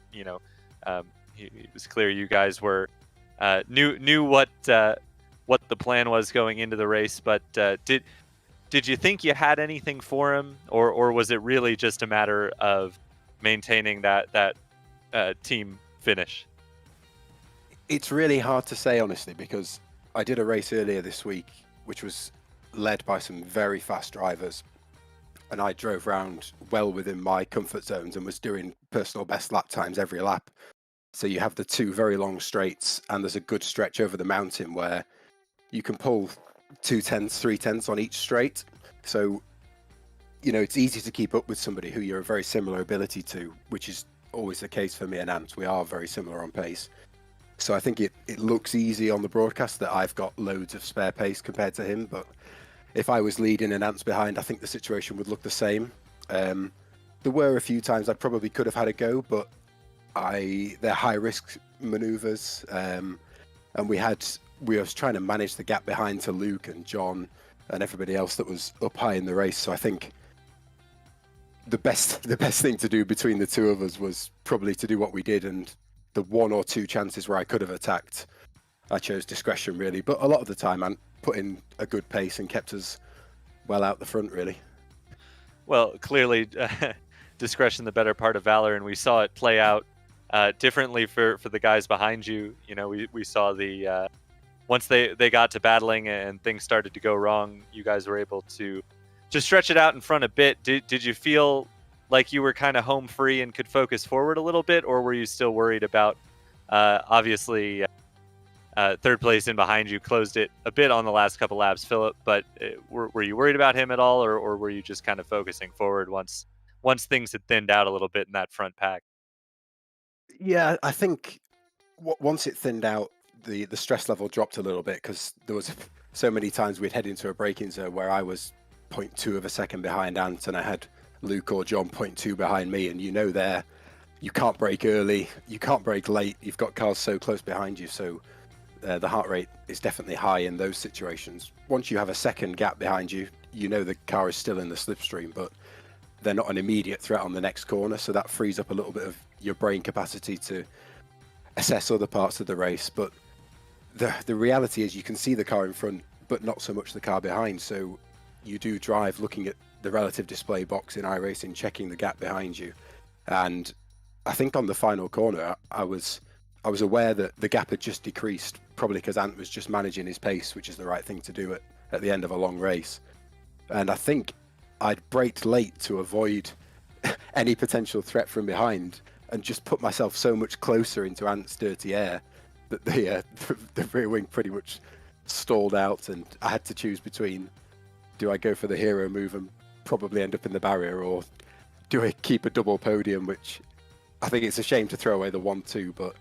it was clear you guys were knew what the plan was going into the race. But did you think you had anything for him, or was it really just a matter of maintaining that team finish? It's really hard to say, honestly, because I did a race earlier this week, which was led by some very fast drivers, and I drove around well within my comfort zones and was doing personal best lap times every lap. So you have the two very long straights, and there's a good stretch over the mountain where you can pull 2/10, 3/10 on each straight. So, it's easy to keep up with somebody who you're a very similar ability to, which is always the case for me and Ant. We are very similar on pace. So I think it looks easy on the broadcast that I've got loads of spare pace compared to him. But if I was leading and Ant's behind, I think the situation would look the same. There were a few times I probably could have had a go, but they're high risk maneuvers. And we was trying to manage the gap behind to Luke and John and everybody else that was up high in the race. So I think the best thing to do between the two of us was probably to do what we did, and the one or two chances where I could have attacked, I chose discretion really. But a lot of the time I put in a good pace and kept us well out the front really. Well, clearly discretion the better part of valor, and we saw it play out differently for the guys behind you. We saw the once they got to battling and things started to go wrong, you guys were able to stretch it out in front a bit. Did you feel like you were kind of home free and could focus forward a little bit, or were you still worried about obviously third place in behind you closed it a bit on the last couple laps, Philip, but were you worried about him at all, or were you just kind of focusing forward once things had thinned out a little bit in that front pack? Yeah, I think once it thinned out, the stress level dropped a little bit, because there was so many times we'd head into a braking zone where I was 0.2 of a second behind Ant, and I had Luke or John 0.2 behind me, and there you can't brake early, you can't brake late, you've got cars so close behind you, so the heart rate is definitely high in those situations. Once you have a second gap behind you, the car is still in the slipstream, but they're not an immediate threat on the next corner, so that frees up a little bit of your brain capacity to assess other parts of the race. But the reality is you can see the car in front, but not so much the car behind, so you do drive looking at the relative display box in iRacing, checking the gap behind you. And I think on the final corner, I was aware that the gap had just decreased, probably because Ant was just managing his pace, which is the right thing to do at the end of a long race. And I think I'd braked late to avoid any potential threat from behind, and just put myself so much closer into Ant's dirty air that the rear wing pretty much stalled out, and I had to choose between, do I go for the hero move and probably end up in the barrier, or do I keep a double podium, which I think it's a shame to throw away the 1-2, but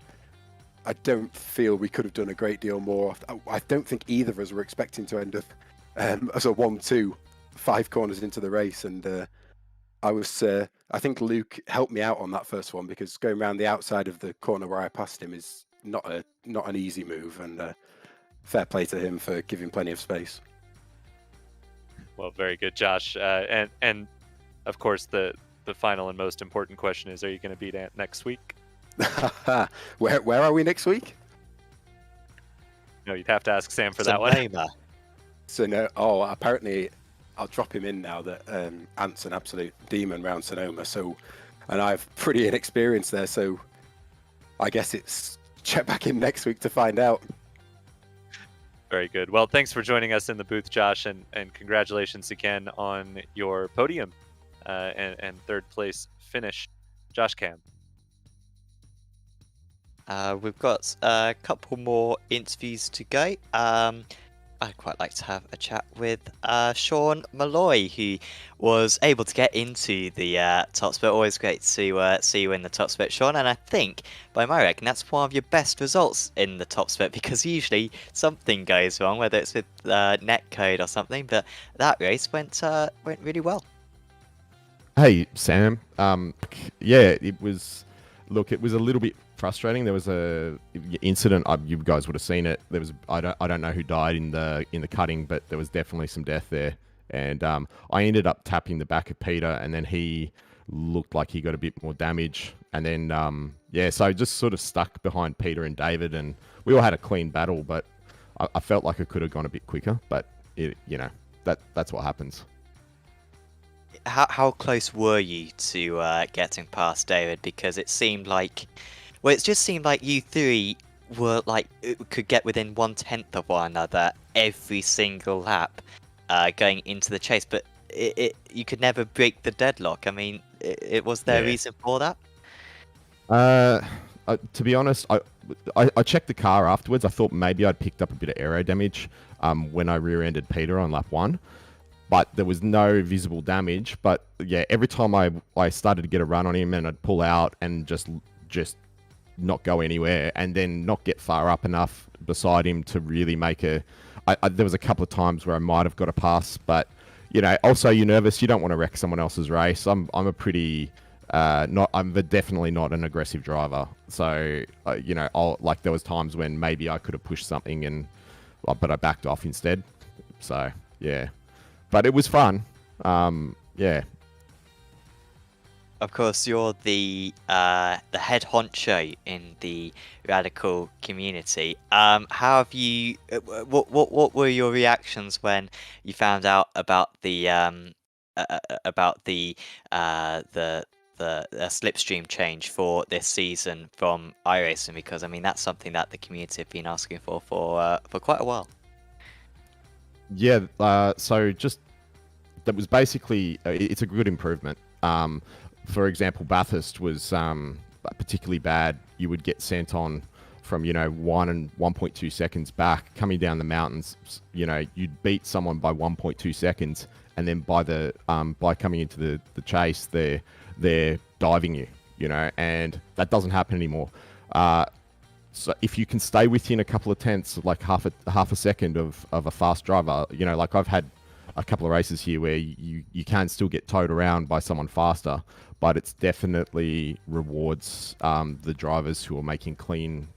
I don't feel we could have done a great deal more. I don't think either of us were expecting to end up as a 1-2 5 corners into the race, and I think Luke helped me out on that first one, because going around the outside of the corner where I passed him is not an easy move, and fair play to him for giving plenty of space. Well, very good, Josh. And of course, the final and most important question is: are you going to beat Ant next week? Where are we next week? No, you'd have to ask Sam for that one. So no. Oh, apparently I'll drop him in now that Ant's an absolute demon round Sonoma. So, and I've pretty inexperienced there. So I guess it's check back in next week to find out. Very good. Well, thanks for joining us in the booth, Josh, and congratulations again on your podium and third place finish. Josh Cam. We've got a couple more interviews to go. I'd quite like to have a chat with Sean Malloy, who was able to get into the top split. Always great to see you in the top split, Sean. And I think, by my reckon, that's one of your best results in the top split, because usually something goes wrong, whether it's with netcode or something. But that race went really well. Hey, Sam. Yeah, it was look, it was a little bit frustrating. There was a incident. You guys would have seen it. There was I don't know who died in the cutting, but there was definitely some death there. And I ended up tapping the back of Peter, and then he looked like he got a bit more damage. And then so I just sort of stuck behind Peter and David, and we all had a clean battle. But I felt like it could have gone a bit quicker. But that's what happens. How close were you to getting past David? Because it seemed like, well, it just seemed like you three were like could get within 1/10 of one another every single lap going into the chase, but you could never break the deadlock. I mean, was there a reason for that? To be honest, I checked the car afterwards. I thought maybe I'd picked up a bit of aero damage when I rear-ended Peter on lap 1. But there was no visible damage. But yeah, every time I started to get a run on him, and I'd pull out and just not go anywhere, and then not get far up enough beside him to really make there was a couple of times where I might have got a pass, but also you're nervous. You don't want to wreck someone else's race. I'm a pretty I'm definitely not an aggressive driver. So there was times when maybe I could have pushed something but I backed off instead. So yeah. But it was fun. Yeah. Of course, you're the head honcho in the Radical community. How have you? What were your reactions when you found out about the slipstream change for this season from iRacing? Because I mean, that's something that the community have been asking for quite a while. Yeah, so just that was basically it's a good improvement. For example, Bathurst was particularly bad. You would get sent on from 1 and 1.2 seconds back coming down the mountains. You'd beat someone by 1.2 seconds, and then by coming into the chase, they're diving you. And that doesn't happen anymore. So if you can stay within a couple of tenths, like half a second of a fast driver, like I've had a couple of races here where you can still get towed around by someone faster, but it's definitely rewards the drivers who are making clean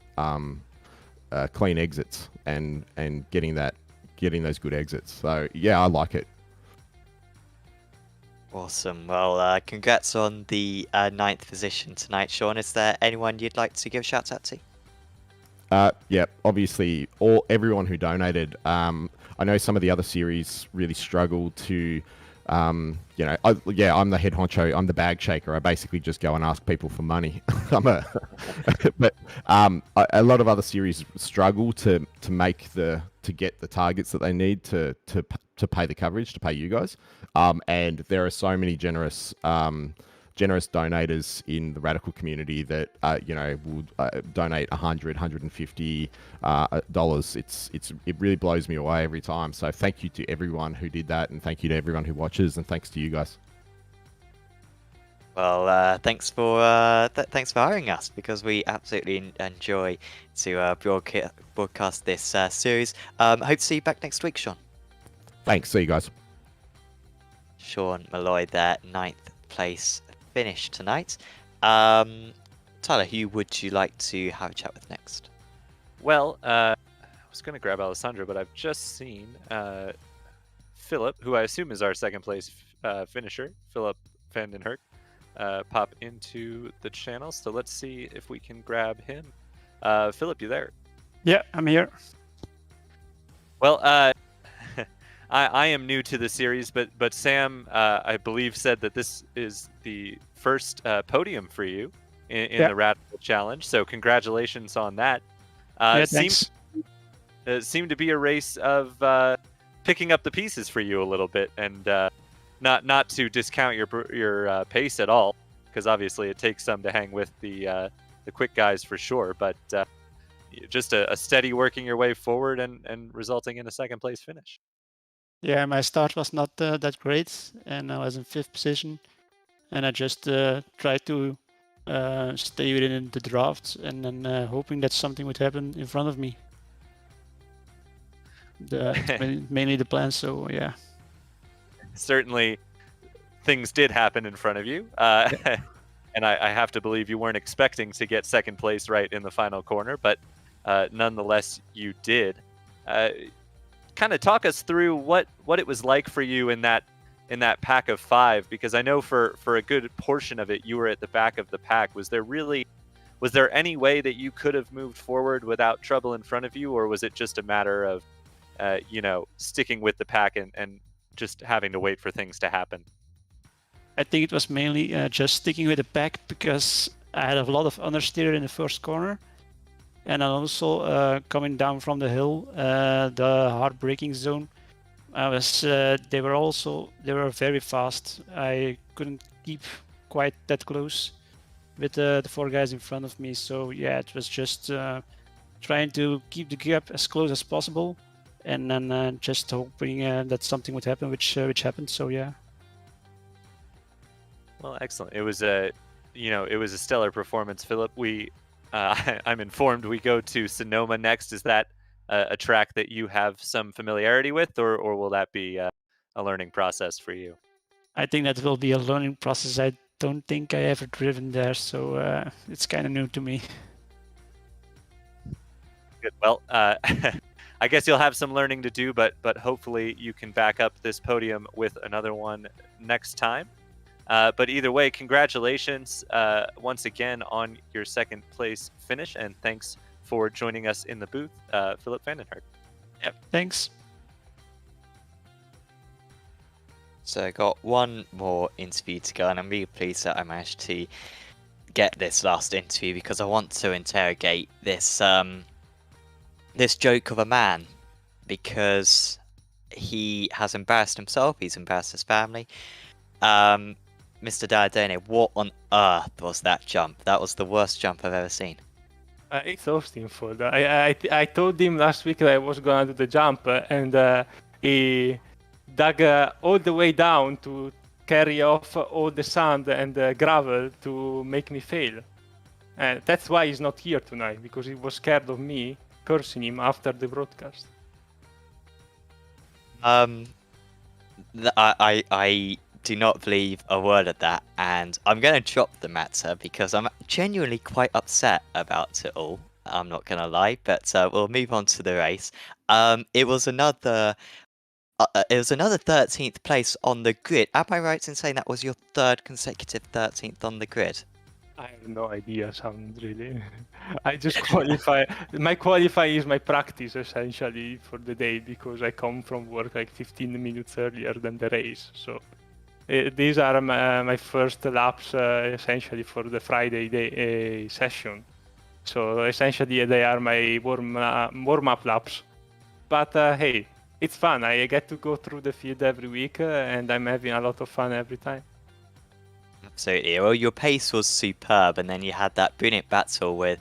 exits and getting those good exits. So yeah, I like it. Awesome. Well, congrats on the 9th position tonight, Sean. Is there anyone you'd like to give a shout out to? Yeah, obviously everyone who donated. I know some of the other series really struggled to, I'm the head honcho. I'm the bag shaker. I basically just go and ask people for money. But a lot of other series struggle to get the targets that they need to pay the coverage, to pay you guys. And there are so many generous donators in the Radical community that will donate $100, $150. It really blows me away every time. So thank you to everyone who did that, and thank you to everyone who watches, and thanks to you guys. Well, thanks for hiring us, because we absolutely enjoy to broadcast this series. Hope to see you back next week, Sean. Thanks. See you guys. Sean Malloy there, 9th place finish tonight. Tyler, who would you like to have a chat with next? Well, I was going to grab Alessandro, but I've just seen Philip, who I assume is our second place finisher, Philip Vandenherk, pop into the channel. So let's see if we can grab him. Philip, you there? Yeah, I'm here. Well, I am new to the series, but Sam, I believe, said that this is the first podium for you in the Radical Challenge. So congratulations on that. Thanks. It seemed to be a race of picking up the pieces for you a little bit, and not to discount your pace at all, because obviously it takes some to hang with the quick guys for sure. But just a steady working your way forward and resulting in a second place finish. Yeah, my start was not that great, and I was in 5th position, and I just tried to stay within the draft, and then hoping that something would happen in front of me. It's mainly the plan, so yeah. Certainly, things did happen in front of you. and I have to believe you weren't expecting to get second place right in the final corner, but nonetheless you did. Kind of talk us through what it was like for you in that pack of 5, because I know for a good portion of it you were at the back of the pack. Was there any way that you could have moved forward without trouble in front of you, or was it just a matter of sticking with the pack and just having to wait for things to happen? I think it was mainly just sticking with the pack, because I had a lot of understeer in the first corner, and also coming down from the hill, the hard braking zone. They were very fast. I couldn't keep quite that close with the 4 guys in front of me. So yeah, it was just trying to keep the gap as close as possible, and then just hoping that something would happen, which happened. So yeah. Well, excellent. It was a stellar performance, Philip. I'm informed we go to Sonoma next. Is that a track that you have some familiarity with, or will that be a learning process for you? I think that will be a learning process. I don't think I ever driven there, so it's kind of new to me. Good. Well, I guess you'll have some learning to do, but hopefully you can back up this podium with another one next time. But either way, congratulations once again on your second place finish, and thanks for joining us in the booth, Philip Vandenhert. Yep, thanks. So I got one more interview to go, and I'm really pleased that I managed to get this last interview, because I want to interrogate this this joke of a man, because he has embarrassed himself, he's embarrassed his family. Mr. Dardone, what on earth was that jump? That was the worst jump I've ever seen. Exhausting for that. I told him last week that I was gonna do the jump, and he dug all the way down to carry off all the sand and gravel to make me fail. And that's why he's not here tonight, because he was scared of me cursing him after the broadcast. I do not believe a word of that, and I'm going to drop the matter because I'm genuinely quite upset about it all. I'm not going to lie, but we'll move on to the race. It was another 13th place on the grid. Am I right in saying that was your 3rd consecutive 13th on the grid? I have no idea, sound really. I just qualify. My qualify is my practice essentially for the day, because I come from work like 15 minutes earlier than the race. So these are my first laps essentially for the Friday day session. So essentially they are my warm-up laps. But hey, it's fun. I get to go through the field every week, and I'm having a lot of fun every time. Absolutely. Well, your pace was superb, and then you had that brilliant battle with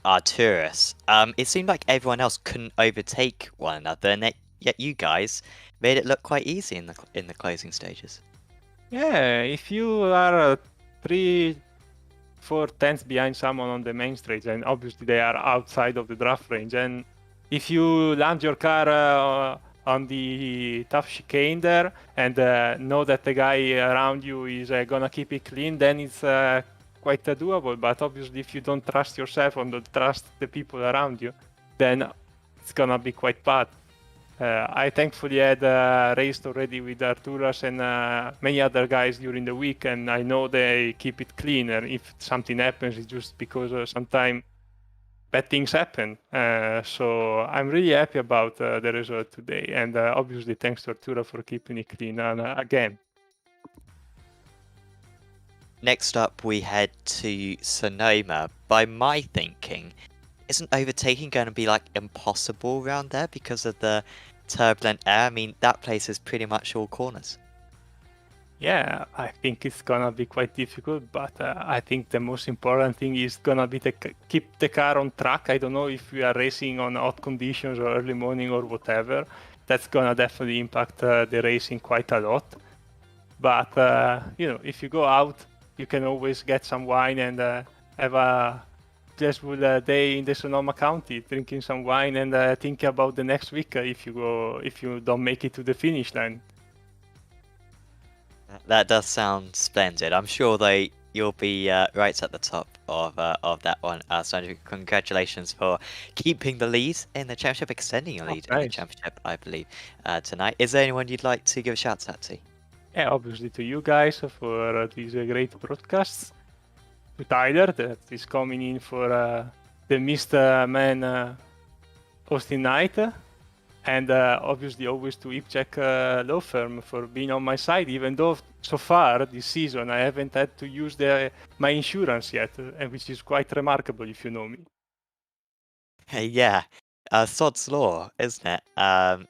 Arturus. It seemed like everyone else couldn't overtake one another, and yet you guys made it look quite easy in the closing stages. Yeah, if you are 3-4 tenths behind someone on the main straight, and obviously they are outside of the draft range, and if you land your car on the tough chicane there, and know that the guy around you is gonna keep it clean, then it's quite doable. But obviously if you don't trust yourself or don't trust the people around you, then it's gonna be quite bad. I thankfully had raced already with Arturus and many other guys during the week, and I know they keep it clean, and if something happens it's just because sometimes bad things happen. So I'm really happy about the result today, and obviously thanks to Arturo for keeping it clean again. Next up we head to Sonoma. By my thinking, isn't overtaking going to be like impossible around there because of the turbulent air? I mean, that place is pretty much all corners. Yeah, I think it's gonna be quite difficult, but I think the most important thing is gonna be to keep the car on track. I don't know if we are racing on hot conditions or early morning or whatever. That's gonna definitely impact the racing quite a lot. But if you go out, you can always get some wine and have a pleasurable day in the Sonoma County, drinking some wine and thinking about the next week if you don't make it to the finish line. That does sound splendid. I'm sure they you'll be right at the top of that one. So congratulations for keeping the lead in the championship, extending your lead in the Nice. championship, I believe, tonight. Is there anyone you'd like to give a shout out to? Yeah, obviously to you guys for these great broadcasts. To Tyler that is coming in for the Mr. Man Austin Knight. And obviously always to Ipcheck Law Firm for being on my side, even though so far this season I haven't had to use my insurance yet, and which is quite remarkable if you know me. Yeah, sod's law, isn't it?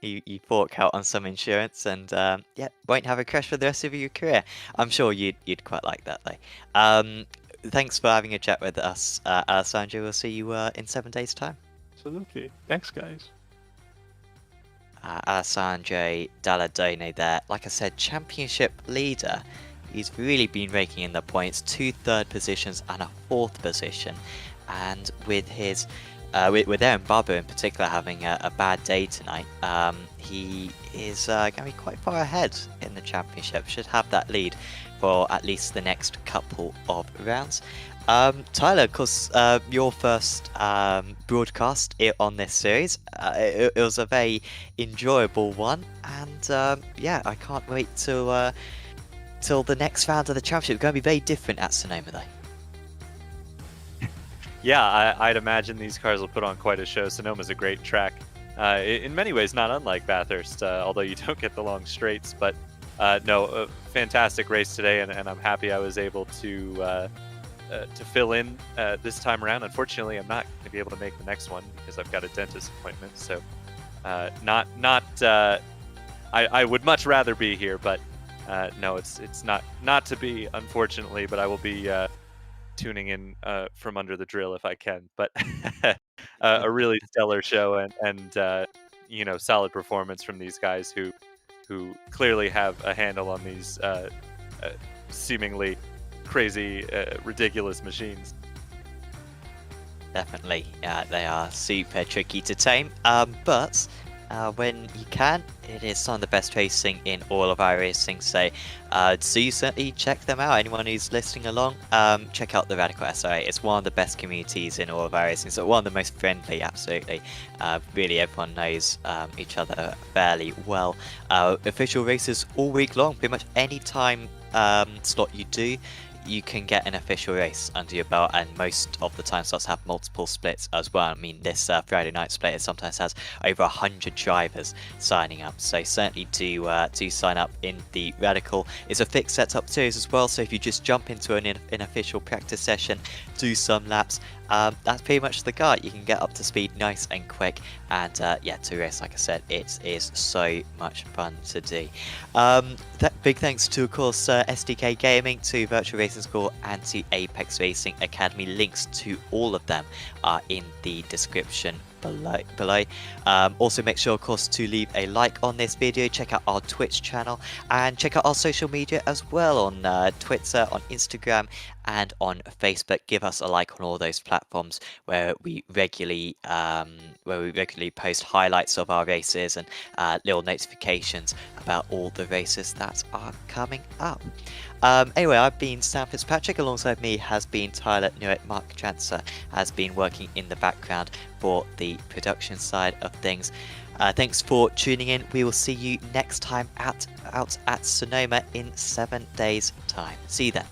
You fork out on some insurance and yeah, won't have a crash for the rest of your career. I'm sure you'd quite like that though. Thanks for having a chat with us, Alessandro. We'll see you in 7 days' time. Absolutely. Thanks, guys. Alessandro Dalladone there. Like I said, championship leader. He's really been raking in the points, 2 third positions and a 4th position. And with his with Aaron Barber in particular having a bad day tonight, he is going to be quite far ahead in the championship. Should have that lead for at least the next couple of rounds. Tyler, of course, your first broadcast on this series. It was a very enjoyable one, and yeah, I can't wait till the next round of the championship. It's going to be very different at Sonoma, though. Yeah, I'd imagine these cars will put on quite a show. Sonoma's a great track. In many ways, not unlike Bathurst, although you don't get the long straights. But no, a fantastic race today, and I'm happy I was able to fill in this time around. Unfortunately, I'm not going to be able to make the next one because I've got a dentist appointment. So, I would much rather be here, but no, it's not to be, unfortunately. But I will be tuning in from under the drill if I can. But a really stellar show and you know, solid performance from these guys who clearly have a handle on these seemingly crazy, ridiculous machines. Definitely, they are super tricky to tame, but when you can, it is some of the best racing in all of iRacing, so do certainly check them out. Anyone who's listening along, check out the Radical SRA. It's one of the best communities in all of iRacing, so one of the most friendly, absolutely. Really, everyone knows each other fairly well. Official races all week long, pretty much any time slot you do, you can get an official race under your belt, and most of the time slots have multiple splits as well. I mean, this Friday night split, it sometimes has over 100 drivers signing up, so certainly do sign up in the Radical. It's a fixed setup series as well, so if you just jump into an official practice session, do some laps, that's pretty much the guide. You can get up to speed nice and quick, and yeah, to race, like I said, it is so much fun to do. Big thanks to, of course, SDK Gaming, to Virtual Racing School, and to Apex Racing Academy. Links to all of them are in the description below. Also make sure, of course, to leave a like on this video, check out our Twitch channel, and check out our social media as well on Twitter, on Instagram, and on Facebook. Give us a like on all those platforms where we regularly post highlights of our races and little notifications about all the races that are coming up. Anyway, I've been Sam Fitzpatrick. Alongside me has been Tyler Newett. Mark Chancer has been working in the background for the production side of things. Thanks for tuning in. We will see you next time out at Sonoma in 7 days' time. See you then.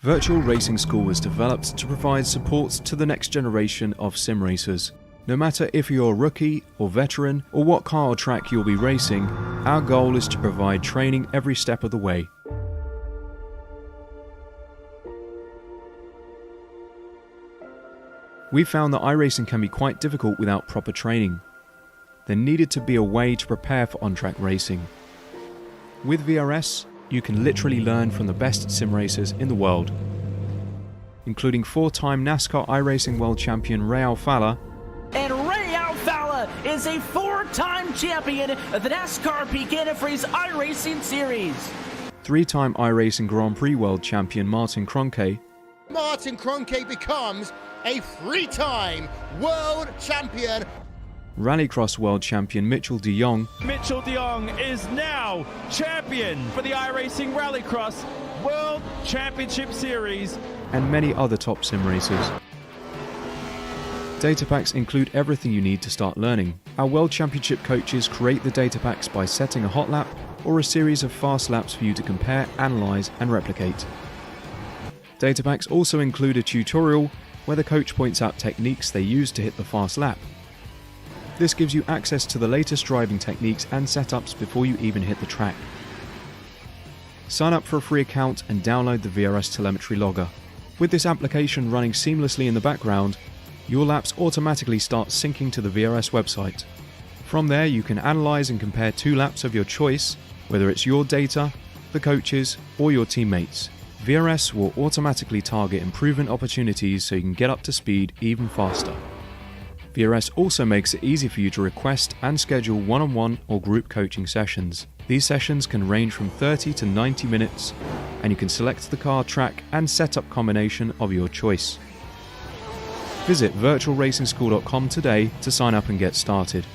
Virtual Racing School was developed to provide support to the next generation of sim racers. No matter if you're a rookie or veteran or what car or track you'll be racing, our goal is to provide training every step of the way. We found that iRacing can be quite difficult without proper training. There needed to be a way to prepare for on-track racing. With VRS, you can literally learn from the best sim racers in the world, including 4-time NASCAR iRacing World Champion Ray Alfala. And Ray Alfala is a 4-time champion of the NASCAR Peak Antifreeze iRacing Series. 3-time iRacing Grand Prix World Champion Martin Kroenke. Martin Kroenke becomes a 3-time world champion. Rallycross World Champion Mitchell de Jong. Mitchell de Jong is now champion for the iRacing Rallycross World Championship Series. And many other top sim racers. Data packs include everything you need to start learning. Our World Championship coaches create the data packs by setting a hot lap or a series of fast laps for you to compare, analyze, and replicate. Data packs also include a tutorial where the coach points out techniques they use to hit the fast lap. This gives you access to the latest driving techniques and setups before you even hit the track. Sign up for a free account and download the VRS telemetry logger. With this application running seamlessly in the background, your laps automatically start syncing to the VRS website. From there, you can analyze and compare 2 laps of your choice, whether it's your data, the coaches, or your teammates. VRS will automatically target improvement opportunities so you can get up to speed even faster. VRS also makes it easy for you to request and schedule one-on-one or group coaching sessions. These sessions can range from 30 to 90 minutes, and you can select the car, track, and setup combination of your choice. Visit virtualracingschool.com today to sign up and get started.